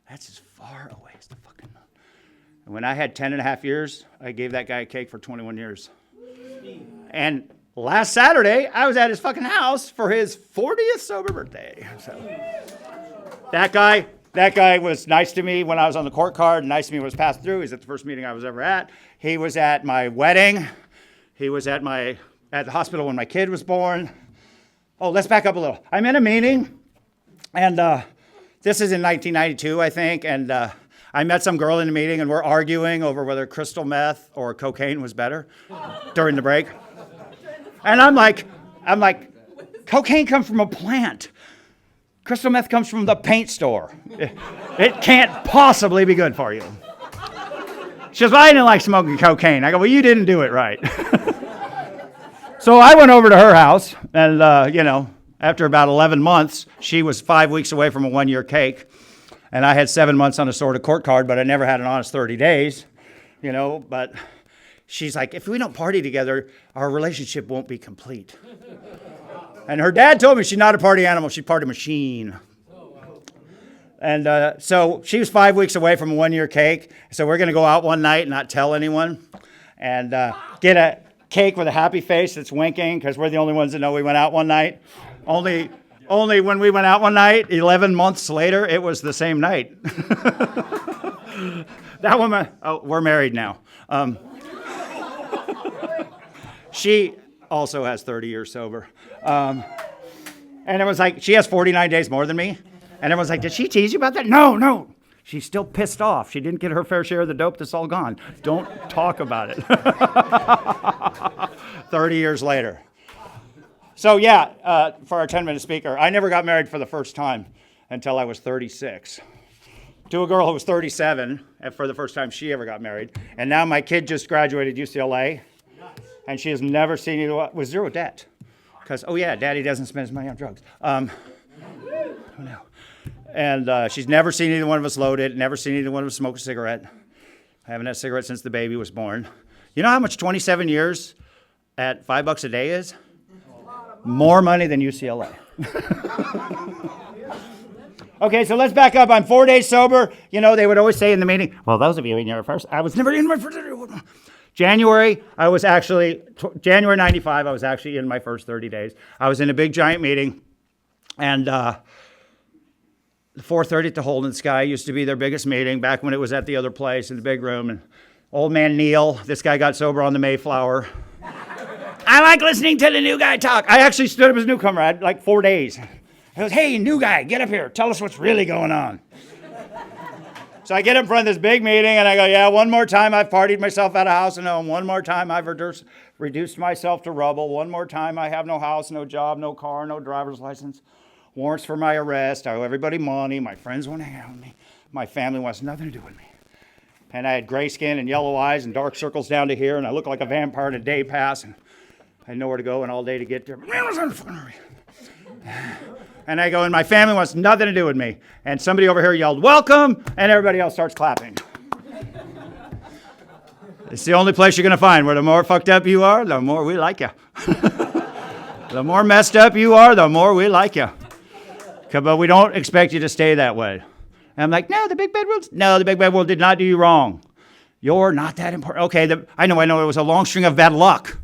That's as far away as the fucking moon. And when I had 10 and a half years, I gave that guy a cake for 21 years. And last Saturday, I was at his fucking house for his 40th sober birthday. So that guy was nice to me when I was on the court card, nice to me when I was passed through. He was at the first meeting I was ever at. He was at my wedding. He was at the hospital when my kid was born. Oh, let's back up a little. I'm in a meeting, and this is in 1992, I think, and I met some girl in the meeting, and we're arguing over whether crystal meth or cocaine was better during the break. And I'm like, cocaine comes from a plant. Crystal meth comes from the paint store. It can't possibly be good for you. She goes, well, I didn't like smoking cocaine. I go, well, you didn't do it right. So I went over to her house, and, after about 11 months, she was 5 weeks away from a 1-year cake. And I had 7 months on a sort of court card, but I never had an honest 30 days, But she's like, if we don't party together, our relationship won't be complete. And her dad told me she's not a party animal, she's a party machine. And so she was 5 weeks away from a 1-year cake. So we're going to go out one night and not tell anyone. And get a cake with a happy face that's winking, because we're the only ones that know we went out one night. Only when we went out one night, 11 months later, it was the same night. That woman, we're married now. She also has 30 years sober. And it was like, she has 49 days more than me. And everyone's like, did she tease you about that? No. She's still pissed off. She didn't get her fair share of the dope that's all gone. Don't talk about it. 30 years later. So for our 10-minute speaker, I never got married for the first time until I was 36. To a girl who was 37, and for the first time she ever got married. And now my kid just graduated UCLA, and she has never seen either with zero debt. Because, Daddy doesn't spend his money on drugs. No. And she's never seen either one of us loaded, never seen either one of us smoke a cigarette. I haven't had a cigarette since the baby was born. You know how much 27 years at $5 a day is? More money than UCLA. Okay, so let's back up. I'm 4 days sober. They would always say in the meeting, well, those of you in your first, I was never in my first. January 95, I was actually in my first 30 days. I was in a big giant meeting, and 4:30 at the Holden Sky used to be their biggest meeting back when it was at the other place in the big room. And old man Neil, this guy got sober on the Mayflower. I like listening to the new guy talk. I actually stood up as a newcomer. I had like 4 days. He goes, hey, new guy, get up here. Tell us what's really going on. So I get in front of this big meeting, and I go, one more time I've partied myself out of house and home. One more time I've reduced myself to rubble. One more time I have no house, no job, no car, no driver's license. Warrants for my arrest. I owe everybody money. My friends want to hang out with me. My family wants nothing to do with me. And I had gray skin and yellow eyes and dark circles down to here, and I looked like a vampire in a day pass, and I had nowhere to go and all day to get there. And I go, and my family wants nothing to do with me. And somebody over here yelled, welcome, and everybody else starts clapping. It's the only place you're going to find where the more fucked up you are, the more we like you. The more messed up you are, the more we like you. But we don't expect you to stay that way. And I'm like, no, the big bad world did not do you wrong. You're not that important. Okay, I know, it was a long string of bad luck.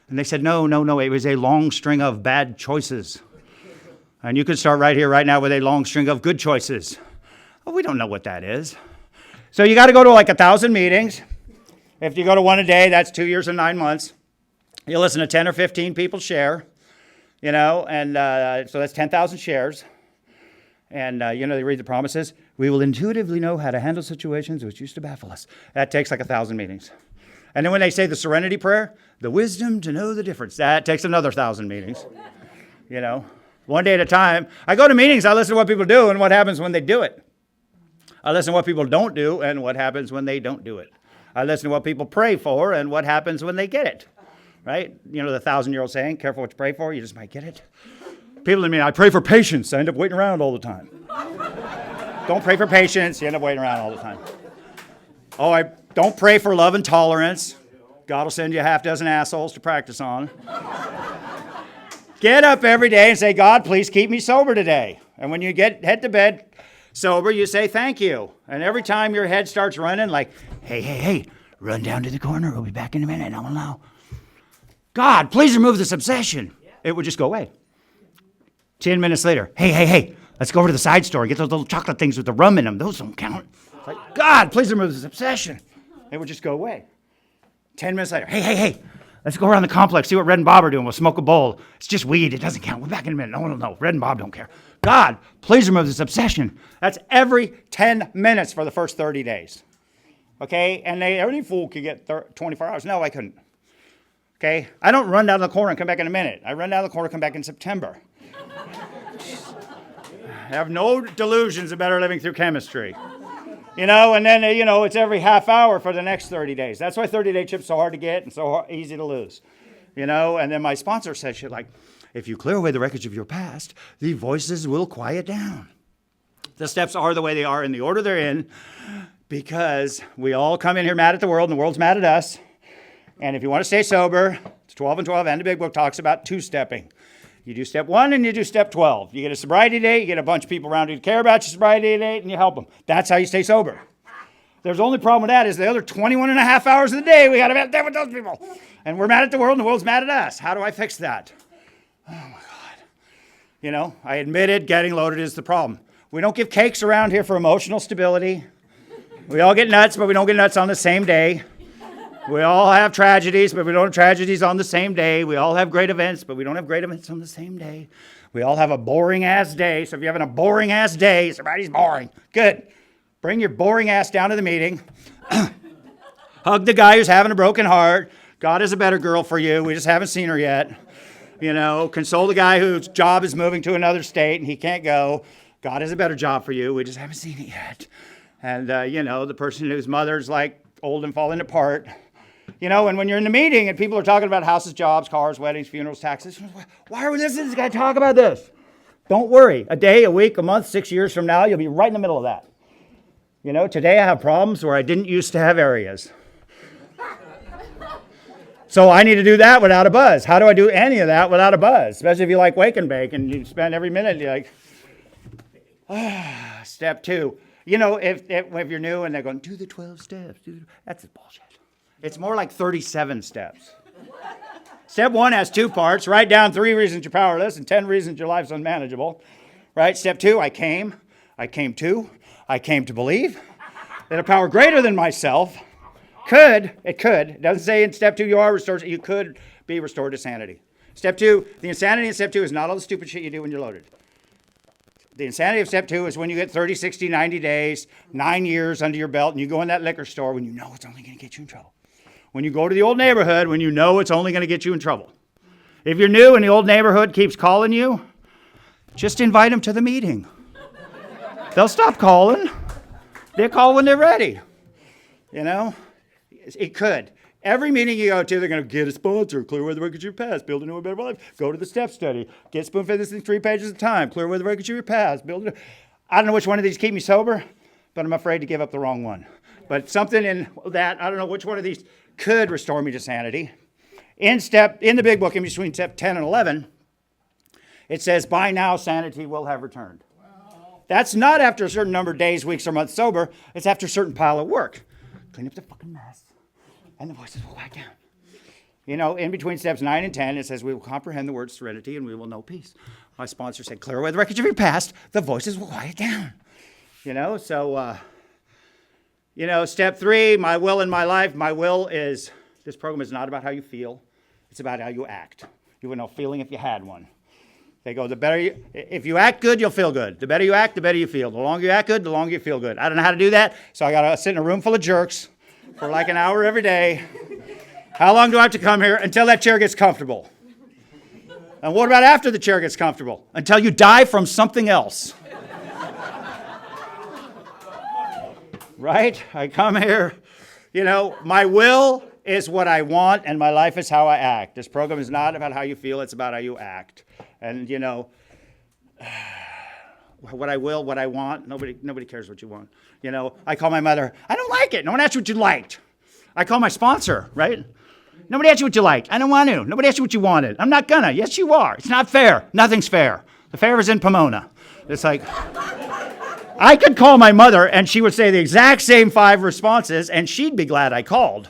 And they said, no, it was a long string of bad choices. And you could start right here, right now, with a long string of good choices. Well, we don't know what that is. So you got to go to like 1,000 meetings. If you go to one a day, that's 2 years and 9 months. You listen to 10 or 15 people share, and so that's 10,000 shares. And, they read the promises. We will intuitively know how to handle situations which used to baffle us. That takes like 1,000 meetings. And then when they say the serenity prayer, the wisdom to know the difference, that takes another 1,000 meetings. You know, one day at a time. I go to meetings, I listen to what people do and what happens when they do it. I listen to what people don't do and what happens when they don't do it. I listen to what people pray for and what happens when they get it. Right? You know the 1,000-year-old saying, careful what you pray for, you just might get it. People to me, I pray for patience, I end up waiting around all the time. Don't pray for patience, you end up waiting around all the time. Oh, I don't pray for love and tolerance. God will send you a half dozen assholes to practice on. Get up every day and say, God, please keep me sober today. And when you head to bed sober, you say thank you. And every time your head starts running, like, hey, run down to the corner. We'll be back in a minute. I don't know. God, please remove this obsession. It would just go away. 10 minutes later, hey, let's go over to the side store and get those little chocolate things with the rum in them. Those don't count. Like, God, please remove this obsession. It would just go away. 10 minutes later, hey, let's go around the complex, see what Red and Bob are doing. We'll smoke a bowl. It's just weed. It doesn't count. We're back in a minute. No one will know. Red and Bob don't care. God, please remove this obsession. That's every 10 minutes for the first 30 days. Okay? And any fool could get 24 hours. No, I couldn't. Okay? I don't run down the corner and come back in a minute. I run down the corner and come back in September. I have no delusions about her living through chemistry. You know, and then, it's every half hour for the next 30 days. That's why 30-day chips are so hard to get and so easy to lose. You know, and then my sponsor said shit like, if you clear away the wreckage of your past, the voices will quiet down. The steps are the way they are in the order they're in because we all come in here mad at the world and the world's mad at us. And if you want to stay sober, it's 12 and 12 and the big book talks about two-stepping. You do step 1 and you do step 12. You get a sobriety date, you get a bunch of people around you who care about your sobriety date, and you help them. That's how you stay sober. There's the only problem with that is the other 21 and a half hours of the day, we got to be there with those people. And we're mad at the world and the world's mad at us. How do I fix that? Oh, my God. You know, I admitted getting loaded is the problem. We don't give cakes around here for emotional stability. We all get nuts, but we don't get nuts on the same day. We all have tragedies, but we don't have tragedies on the same day. We all have great events, but we don't have great events on the same day. We all have a boring-ass day. So if you're having a boring-ass day, somebody's boring. Good. Bring your boring ass down to the meeting. Hug the guy who's having a broken heart. God is a better girl for you. We just haven't seen her yet. You know, console the guy whose job is moving to another state and he can't go. God has a better job for you. We just haven't seen it yet. And, the person whose mother's like old and falling apart. You know, and when you're in the meeting and people are talking about houses, jobs, cars, weddings, funerals, taxes, why are we listening to this guy talk about this? Don't worry. A day, a week, a month, 6 years from now, you'll be right in the middle of that. You know, today I have problems where I didn't used to have areas. So I need to do that without a buzz. How do I do any of that without a buzz? Especially if you like wake and bake and you spend every minute, you're like, step 2. You know, if you're new and they're going, do the 12 steps, that's bullshit. It's more like 37 steps. Step 1 has 2 parts. Write down 3 reasons you're powerless and 10 reasons your life's unmanageable. Right? Step 2, I came to believe that a power greater than myself it doesn't say in step 2 you could be restored to sanity. Step 2, the insanity in step 2 is not all the stupid shit you do when you're loaded. The insanity of step 2 is when you get 30, 60, 90 days, 9 years under your belt, and you go in that liquor store when you know it's only going to get you in trouble. When you go to the old neighborhood when you know it's only going to get you in trouble. If you're new and the old neighborhood keeps calling you, just invite them to the meeting. They'll stop calling. They call when they're ready. You know, it could. Every meeting you go to, they're going to get a sponsor, clear away the records of your past, build a new and better life, go to the step study, get spoon-fed this thing 3 pages at a time, clear away the records of your past, build it. I don't know which one of these keep me sober, but I'm afraid to give up the wrong one. But something in that, I don't know which one of these could restore me to sanity. In the big book, in between step 10 and 11, it says, by now sanity will have returned. Wow. That's not after a certain number of days, weeks, or months sober. It's after a certain pile of work. Clean up the fucking mess, and the voices will quiet down. You know, in between steps 9 and 10, it says, we will comprehend the word serenity, and we will know peace. My sponsor said, clear away the wreckage of your past. The voices will quiet down. You know, so... step 3, my will in my life. My will is, this program is not about how you feel. It's about how you act. You would know feeling if you had one. They go, if you act good, you'll feel good. The better you act, the better you feel. The longer you act good, the longer you feel good. I don't know how to do that, so I got to sit in a room full of jerks for like an hour every day How long do I have to come here? Until that chair gets comfortable. And what about after the chair gets comfortable? Until you die from something else. Right? I come here, my will is what I want, and my life is how I act. This program is not about how you feel, it's about how you act. And, what I will, what I want, nobody cares what you want. I call my mother, I don't like it. No one asked you what you liked. I call my sponsor, right? Nobody asked you what you liked. I don't want to. Nobody asked you what you wanted. I'm not gonna. Yes, you are. It's not fair. Nothing's fair. The fair is in Pomona. It's like, I could call my mother and she would say the exact same 5 responses and she'd be glad I called.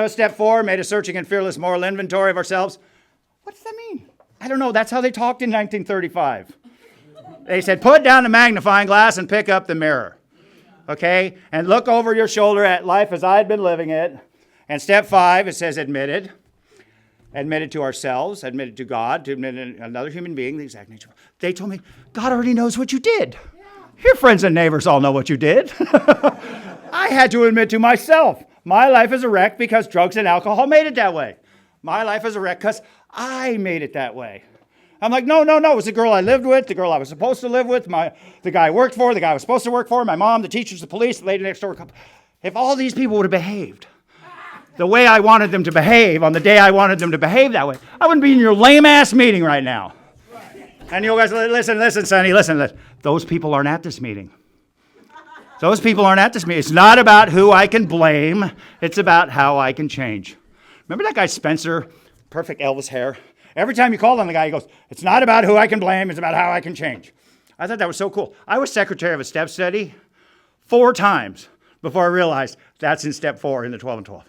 Step 4, made a searching and fearless moral inventory of ourselves. What does that mean? I don't know. That's how they talked in 1935. They said, put down the magnifying glass and pick up the mirror. Okay? And look over your shoulder at life as I had been living it. And step 5, it says admitted. Admitted to ourselves, admitted to God, to admit another human being, the exact nature. They told me, God already knows what you did. Your friends and neighbors all know what you did. I had to admit to myself, my life is a wreck because drugs and alcohol made it that way. My life is a wreck because I made it that way. I'm like, no. It was the girl I lived with, the girl I was supposed to live with, the guy I worked for, the guy I was supposed to work for, my mom, the teachers, the police, the lady next door. If all these people would have behaved the way I wanted them to behave on the day I wanted them to behave that way, I wouldn't be in your lame-ass meeting right now. And you guys, listen, Sonny, listen. Those people aren't at this meeting. Those people aren't at this meeting. It's not about who I can blame. It's about how I can change. Remember that guy Spencer? Perfect Elvis hair. Every time you called on the guy, he goes, it's not about who I can blame. It's about how I can change. I thought that was so cool. I was secretary of a step study 4 times before I realized that's in step 4 in the 12 and 12.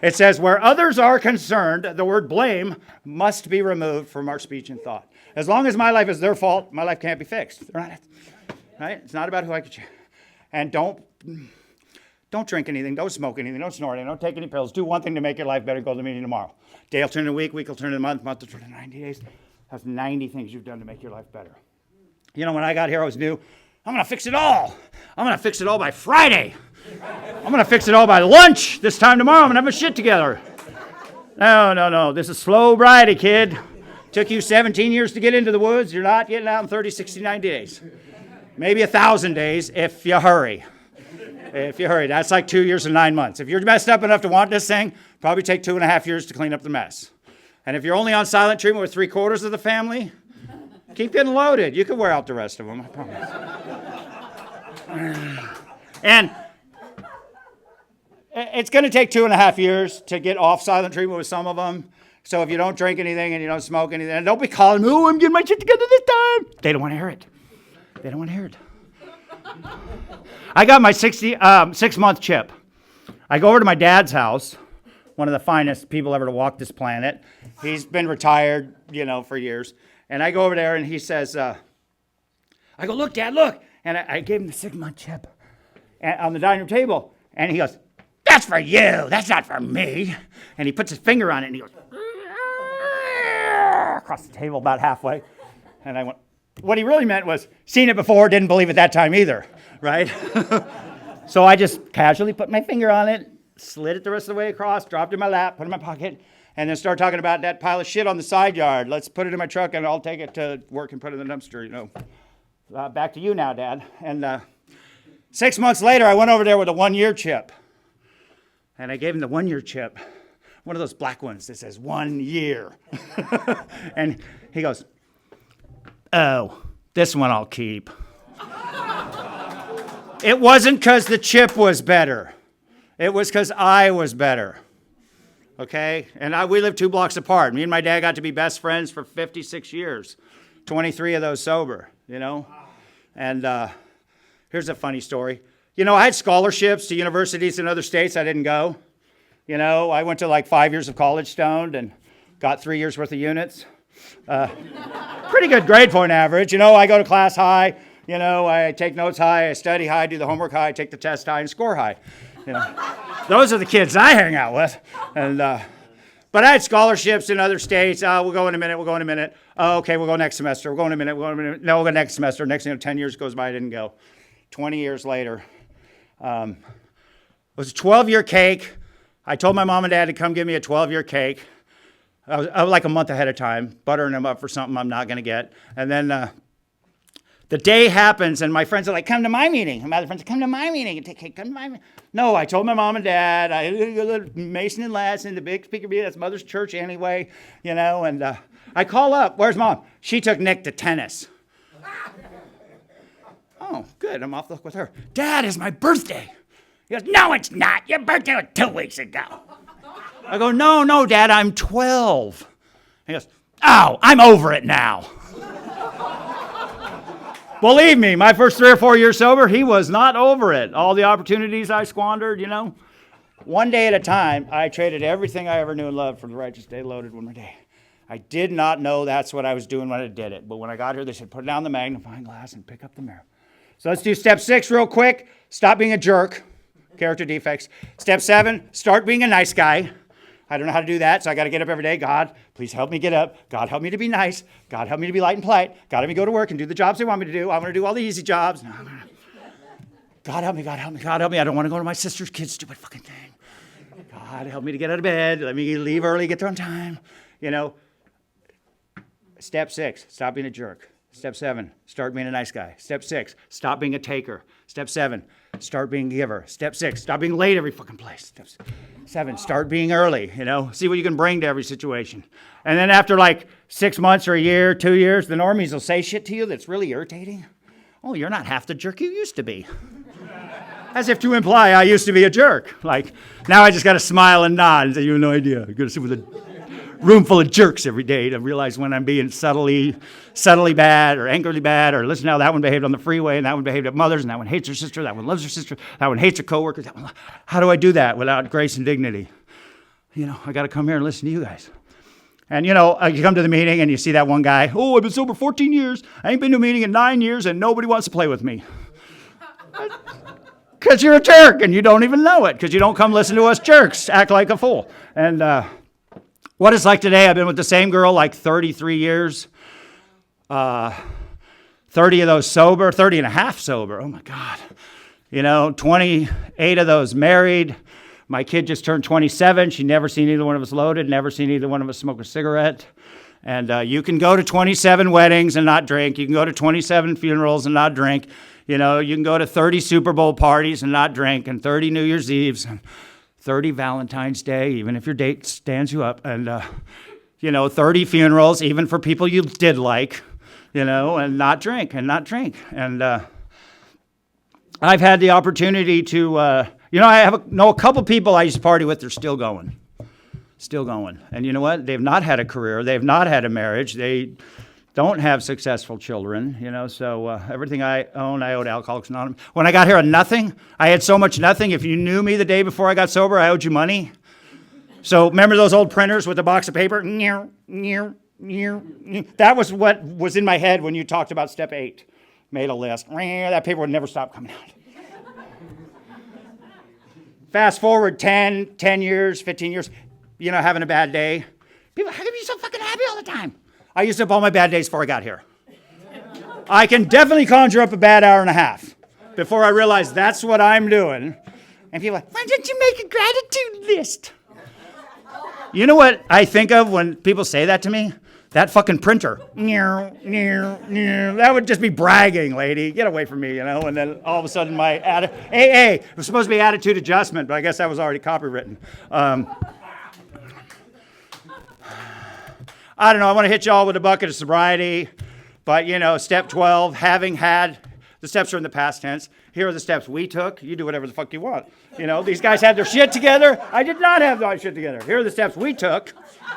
It says, where others are concerned, the word blame must be removed from our speech and thought. As long as my life is their fault, my life can't be fixed. Right? It's not about who I can change. And don't drink anything, don't smoke anything, don't snort anything, don't take any pills. Do one thing to make your life better, go to the meeting tomorrow. Day will turn into a week will turn into a month will turn into 90 days. That's 90 things you've done to make your life better. When I got here, I was new. I'm going to fix it all. I'm going to fix it all by Friday. I'm going to fix it all by lunch. This time tomorrow, I'm going to have my shit together. No. This is slow bridey, kid. Took you 17 years to get into the woods. You're not getting out in 30, 60, 90 days. Maybe 1,000 days if you hurry. If you hurry. That's like 2 years and 9 months. If you're messed up enough to want this thing, probably take 2.5 years to clean up the mess. And if you're only on silent treatment with 3/4 of the family, keep getting loaded. You can wear out the rest of them, I promise. And it's going to take 2.5 years to get off silent treatment with some of them. So if you don't drink anything and you don't smoke anything, and don't be calling me, I'm getting my shit together this time. They don't want to hear it. They don't want to hear it. I got my 6-month chip. I go over to my dad's house, one of the finest people ever to walk this planet. He's been retired, for years. And I go over there and he says, I go, look, Dad, look. And I gave him the 6-month chip on the dining room table. And he goes, that's for you. That's not for me. And he puts his finger on it and he goes, across the table about halfway. And I went, what he really meant was, seen it before, didn't believe it that time either, right? So I just casually put my finger on it, slid it the rest of the way across, dropped it in my lap, put it in my pocket, and then started talking about that pile of shit on the side yard. Let's put it in my truck and I'll take it to work and put it in the dumpster, Back to you now, Dad. And 6 months later, I went over there with a 1-year chip. And I gave him the 1-year chip, one of those black ones that says 1 year. And he goes, oh, this one I'll keep. It wasn't because the chip was better. It was because I was better. Okay? And we lived 2 blocks apart. Me and my dad got to be best friends for 56 years. 23 of those sober, And here's a funny story. I had scholarships to universities in other states. I didn't go. I went to like 5 years of college stoned and got 3 years worth of units. Pretty good grade point average. I go to class high. I take notes high. I study high, do the homework high, take the test high, and score high. Those are the kids I hang out with. And but I had scholarships in other states. We'll go in a minute. Oh, okay, we'll go next semester. We'll go in a minute. No, we'll go next semester. Next thing 10 years goes by, I didn't go. 20 years later, was a 12-year cake. I told my mom and dad to come give me a 12-year cake. I was like a month ahead of time, buttering them up for something I'm not going to get. And then the day happens, and my friends are like, come to my meeting. And my other friends are, come to my meeting. And take cake, come to my meeting. No, I told my mom and dad. Mason and Lassen, the big speaker meeting. That's Mother's Church anyway, you know. And I call up. Where's Mom? She took Nick to tennis. Oh, good. I'm off the hook with her. Dad, it's my birthday. He goes, no, it's not. Your birthday was 2 weeks ago. I go, no, Dad, I'm 12. He goes, oh, I'm over it now. Believe me, my first 3 or 4 years sober, he was not over it. All the opportunities I squandered, you know. One day at a time, I traded everything I ever knew and loved for the righteous day loaded one more day. I did not know that's what I was doing when I did it. But when I got here, they said, put down the magnifying glass and pick up the mirror. So let's do step 6 real quick. Stop being a jerk. Character defects. Step 7, start being a nice guy. I don't know how to do that, so I got to get up every day. God, please help me get up. God, help me to be nice. God, help me to be light and polite. God, help me go to work and do the jobs they want me to do. I want to do all the easy jobs. No, God, help me. God, help me. God, help me. I don't want to go to my sister's kid's stupid fucking thing. God, help me to get out of bed. Let me leave early, get there on time. You know. Step 6, stop being a jerk. Step 7, start being a nice guy. Step 6, stop being a taker. Step 7, start being a giver. Step 6, stop being late every fucking place. Step 7, start being early, you know. See what you can bring to every situation. And then after like 6 months or a year, 2 years, the normies will say shit to you that's really irritating. Oh, you're not half the jerk you used to be. As if to imply I used to be a jerk. Like, now I just got to smile and nod and say, you have no idea. You're going to sit with a room full of jerks every day to realize when I'm being subtly bad or angrily bad, or listen how that one behaved on the freeway and that one behaved at Mother's and that one hates her sister, that one loves her sister, that one hates her coworkers. How do I do that without grace and dignity? You know, I got to come here and listen to you guys. And, you know, you come to the meeting and you see that one guy, oh, I've been sober 14 years. I ain't been to a meeting in 9 years and nobody wants to play with me. Because you're a jerk and you don't even know it, because you don't come listen to us jerks act like a fool. And what it's like today, I've been with the same girl like 33 years, 30 of those sober, 30 and a half sober. Oh my God. You know, 28 of those married. My kid just turned 27. She never seen either one of us loaded, never seen either one of us smoke a cigarette. And you can go to 27 weddings and not drink. You can go to 27 funerals and not drink. You know, you can go to 30 Super Bowl parties and not drink, and 30 New Year's Eves, and 30 Valentine's Day, even if your date stands you up, and, 30 funerals, even for people you did like, you know, and not drink. And I've had the opportunity to, I know a couple people I used to party with, they're still going. And you know what? They've not had a career. They've not had a marriage. They don't have successful children, you know, so everything I own, I owed Alcoholics Anonymous. When I got here on nothing, I had so much nothing. If you knew me the day before I got sober, I owed you money. So remember those old printers with a box of paper? That was what was in my head when you talked about step 8. Made a list. That paper would never stop coming out. Fast forward 10 years, 15 years, you know, having a bad day. People, how can you be so fucking happy all the time? I used up all my bad days before I got here. I can definitely conjure up a bad hour and a half before I realize that's what I'm doing. And people are like, why didn't you make a gratitude list? You know what I think of when people say that to me? That fucking printer. That would just be bragging, lady. Get away from me, you know? And then all of a sudden my AA was supposed to be attitude adjustment, but I guess that was already copywritten. I don't know, I want to hit you all with a bucket of sobriety, but, you know, step 12, having had, the steps are in the past tense. Here are the steps we took. You do whatever the fuck you want. You know, these guys had their shit together. I did not have my shit together. Here are the steps we took,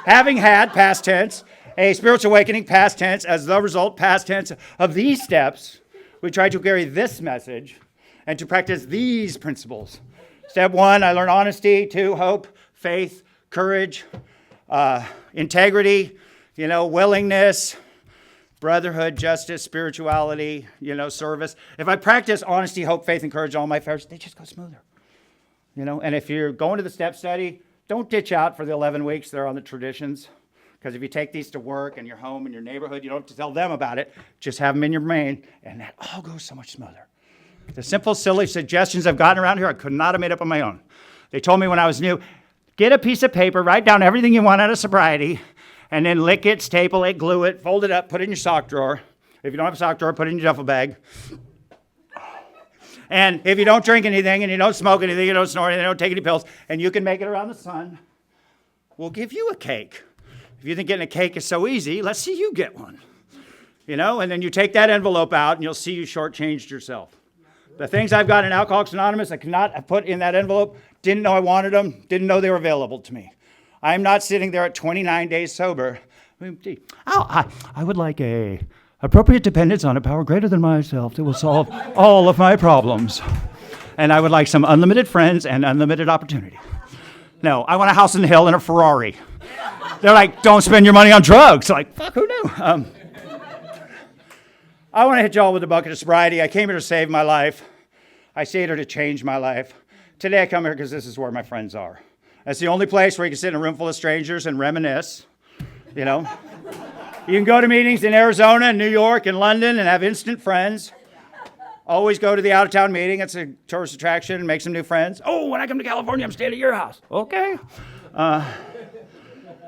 having had, past tense, a spiritual awakening, past tense, as the result, past tense of these steps, we tried to carry this message and to practice these principles. Step 1, I learned honesty. 2, hope, faith, courage, integrity, you know, willingness, brotherhood, justice, spirituality, you know, service. If I practice honesty, hope, faith, and courage, all my affairs, they just go smoother. You know, and if you're going to the step study, don't ditch out for the 11 weeks there on the traditions. Because if you take these to work and your home and your neighborhood, you don't have to tell them about it. Just have them in your brain, and that all goes so much smoother. The simple, silly suggestions I've gotten around here, I could not have made up on my own. They told me when I was new, get a piece of paper, write down everything you want out of sobriety, and then lick it, staple it, glue it, fold it up, put it in your sock drawer. If you don't have a sock drawer, put it in your duffel bag. And if you don't drink anything, and you don't smoke anything, you don't snort anything, you don't take any pills, and you can make it around the sun, we'll give you a cake. If you think getting a cake is so easy, let's see you get one. And then you take that envelope out, and you'll see you shortchanged yourself. The things I've got in Alcoholics Anonymous I cannot have put in that envelope, didn't know I wanted them, didn't know they were available to me. I'm not sitting there at 29 days sober. I would like a appropriate dependence on a power greater than myself that will solve all of my problems. And I would like some unlimited friends and unlimited opportunity. No, I want a house on the hill and a Ferrari. They're like, don't spend your money on drugs. Like, fuck, who knew? I want to hit y'all with a bucket of sobriety. I came here to save my life. I stayed here to change my life. Today I come here because this is where my friends are. That's the only place where you can sit in a room full of strangers and reminisce. You can go to meetings in Arizona and New York and London and have instant friends. Always go to the out-of-town meeting. It's a tourist attraction and make some new friends. Oh, when I come to California, I'm staying at your house. Okay.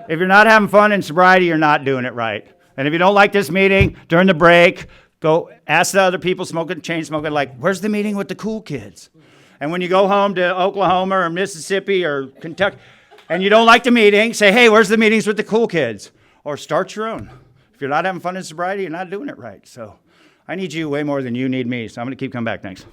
If you're not having fun in sobriety, you're not doing it right. And if you don't like this meeting, during the break, go ask the other people chain smoking, like, where's the meeting with the cool kids? And when you go home to Oklahoma or Mississippi or Kentucky, and you don't like the meeting, say, hey, where's the meetings with the cool kids? Or start your own. If you're not having fun in sobriety, you're not doing it right. So I need you way more than you need me. So I'm going to keep coming back. Thanks.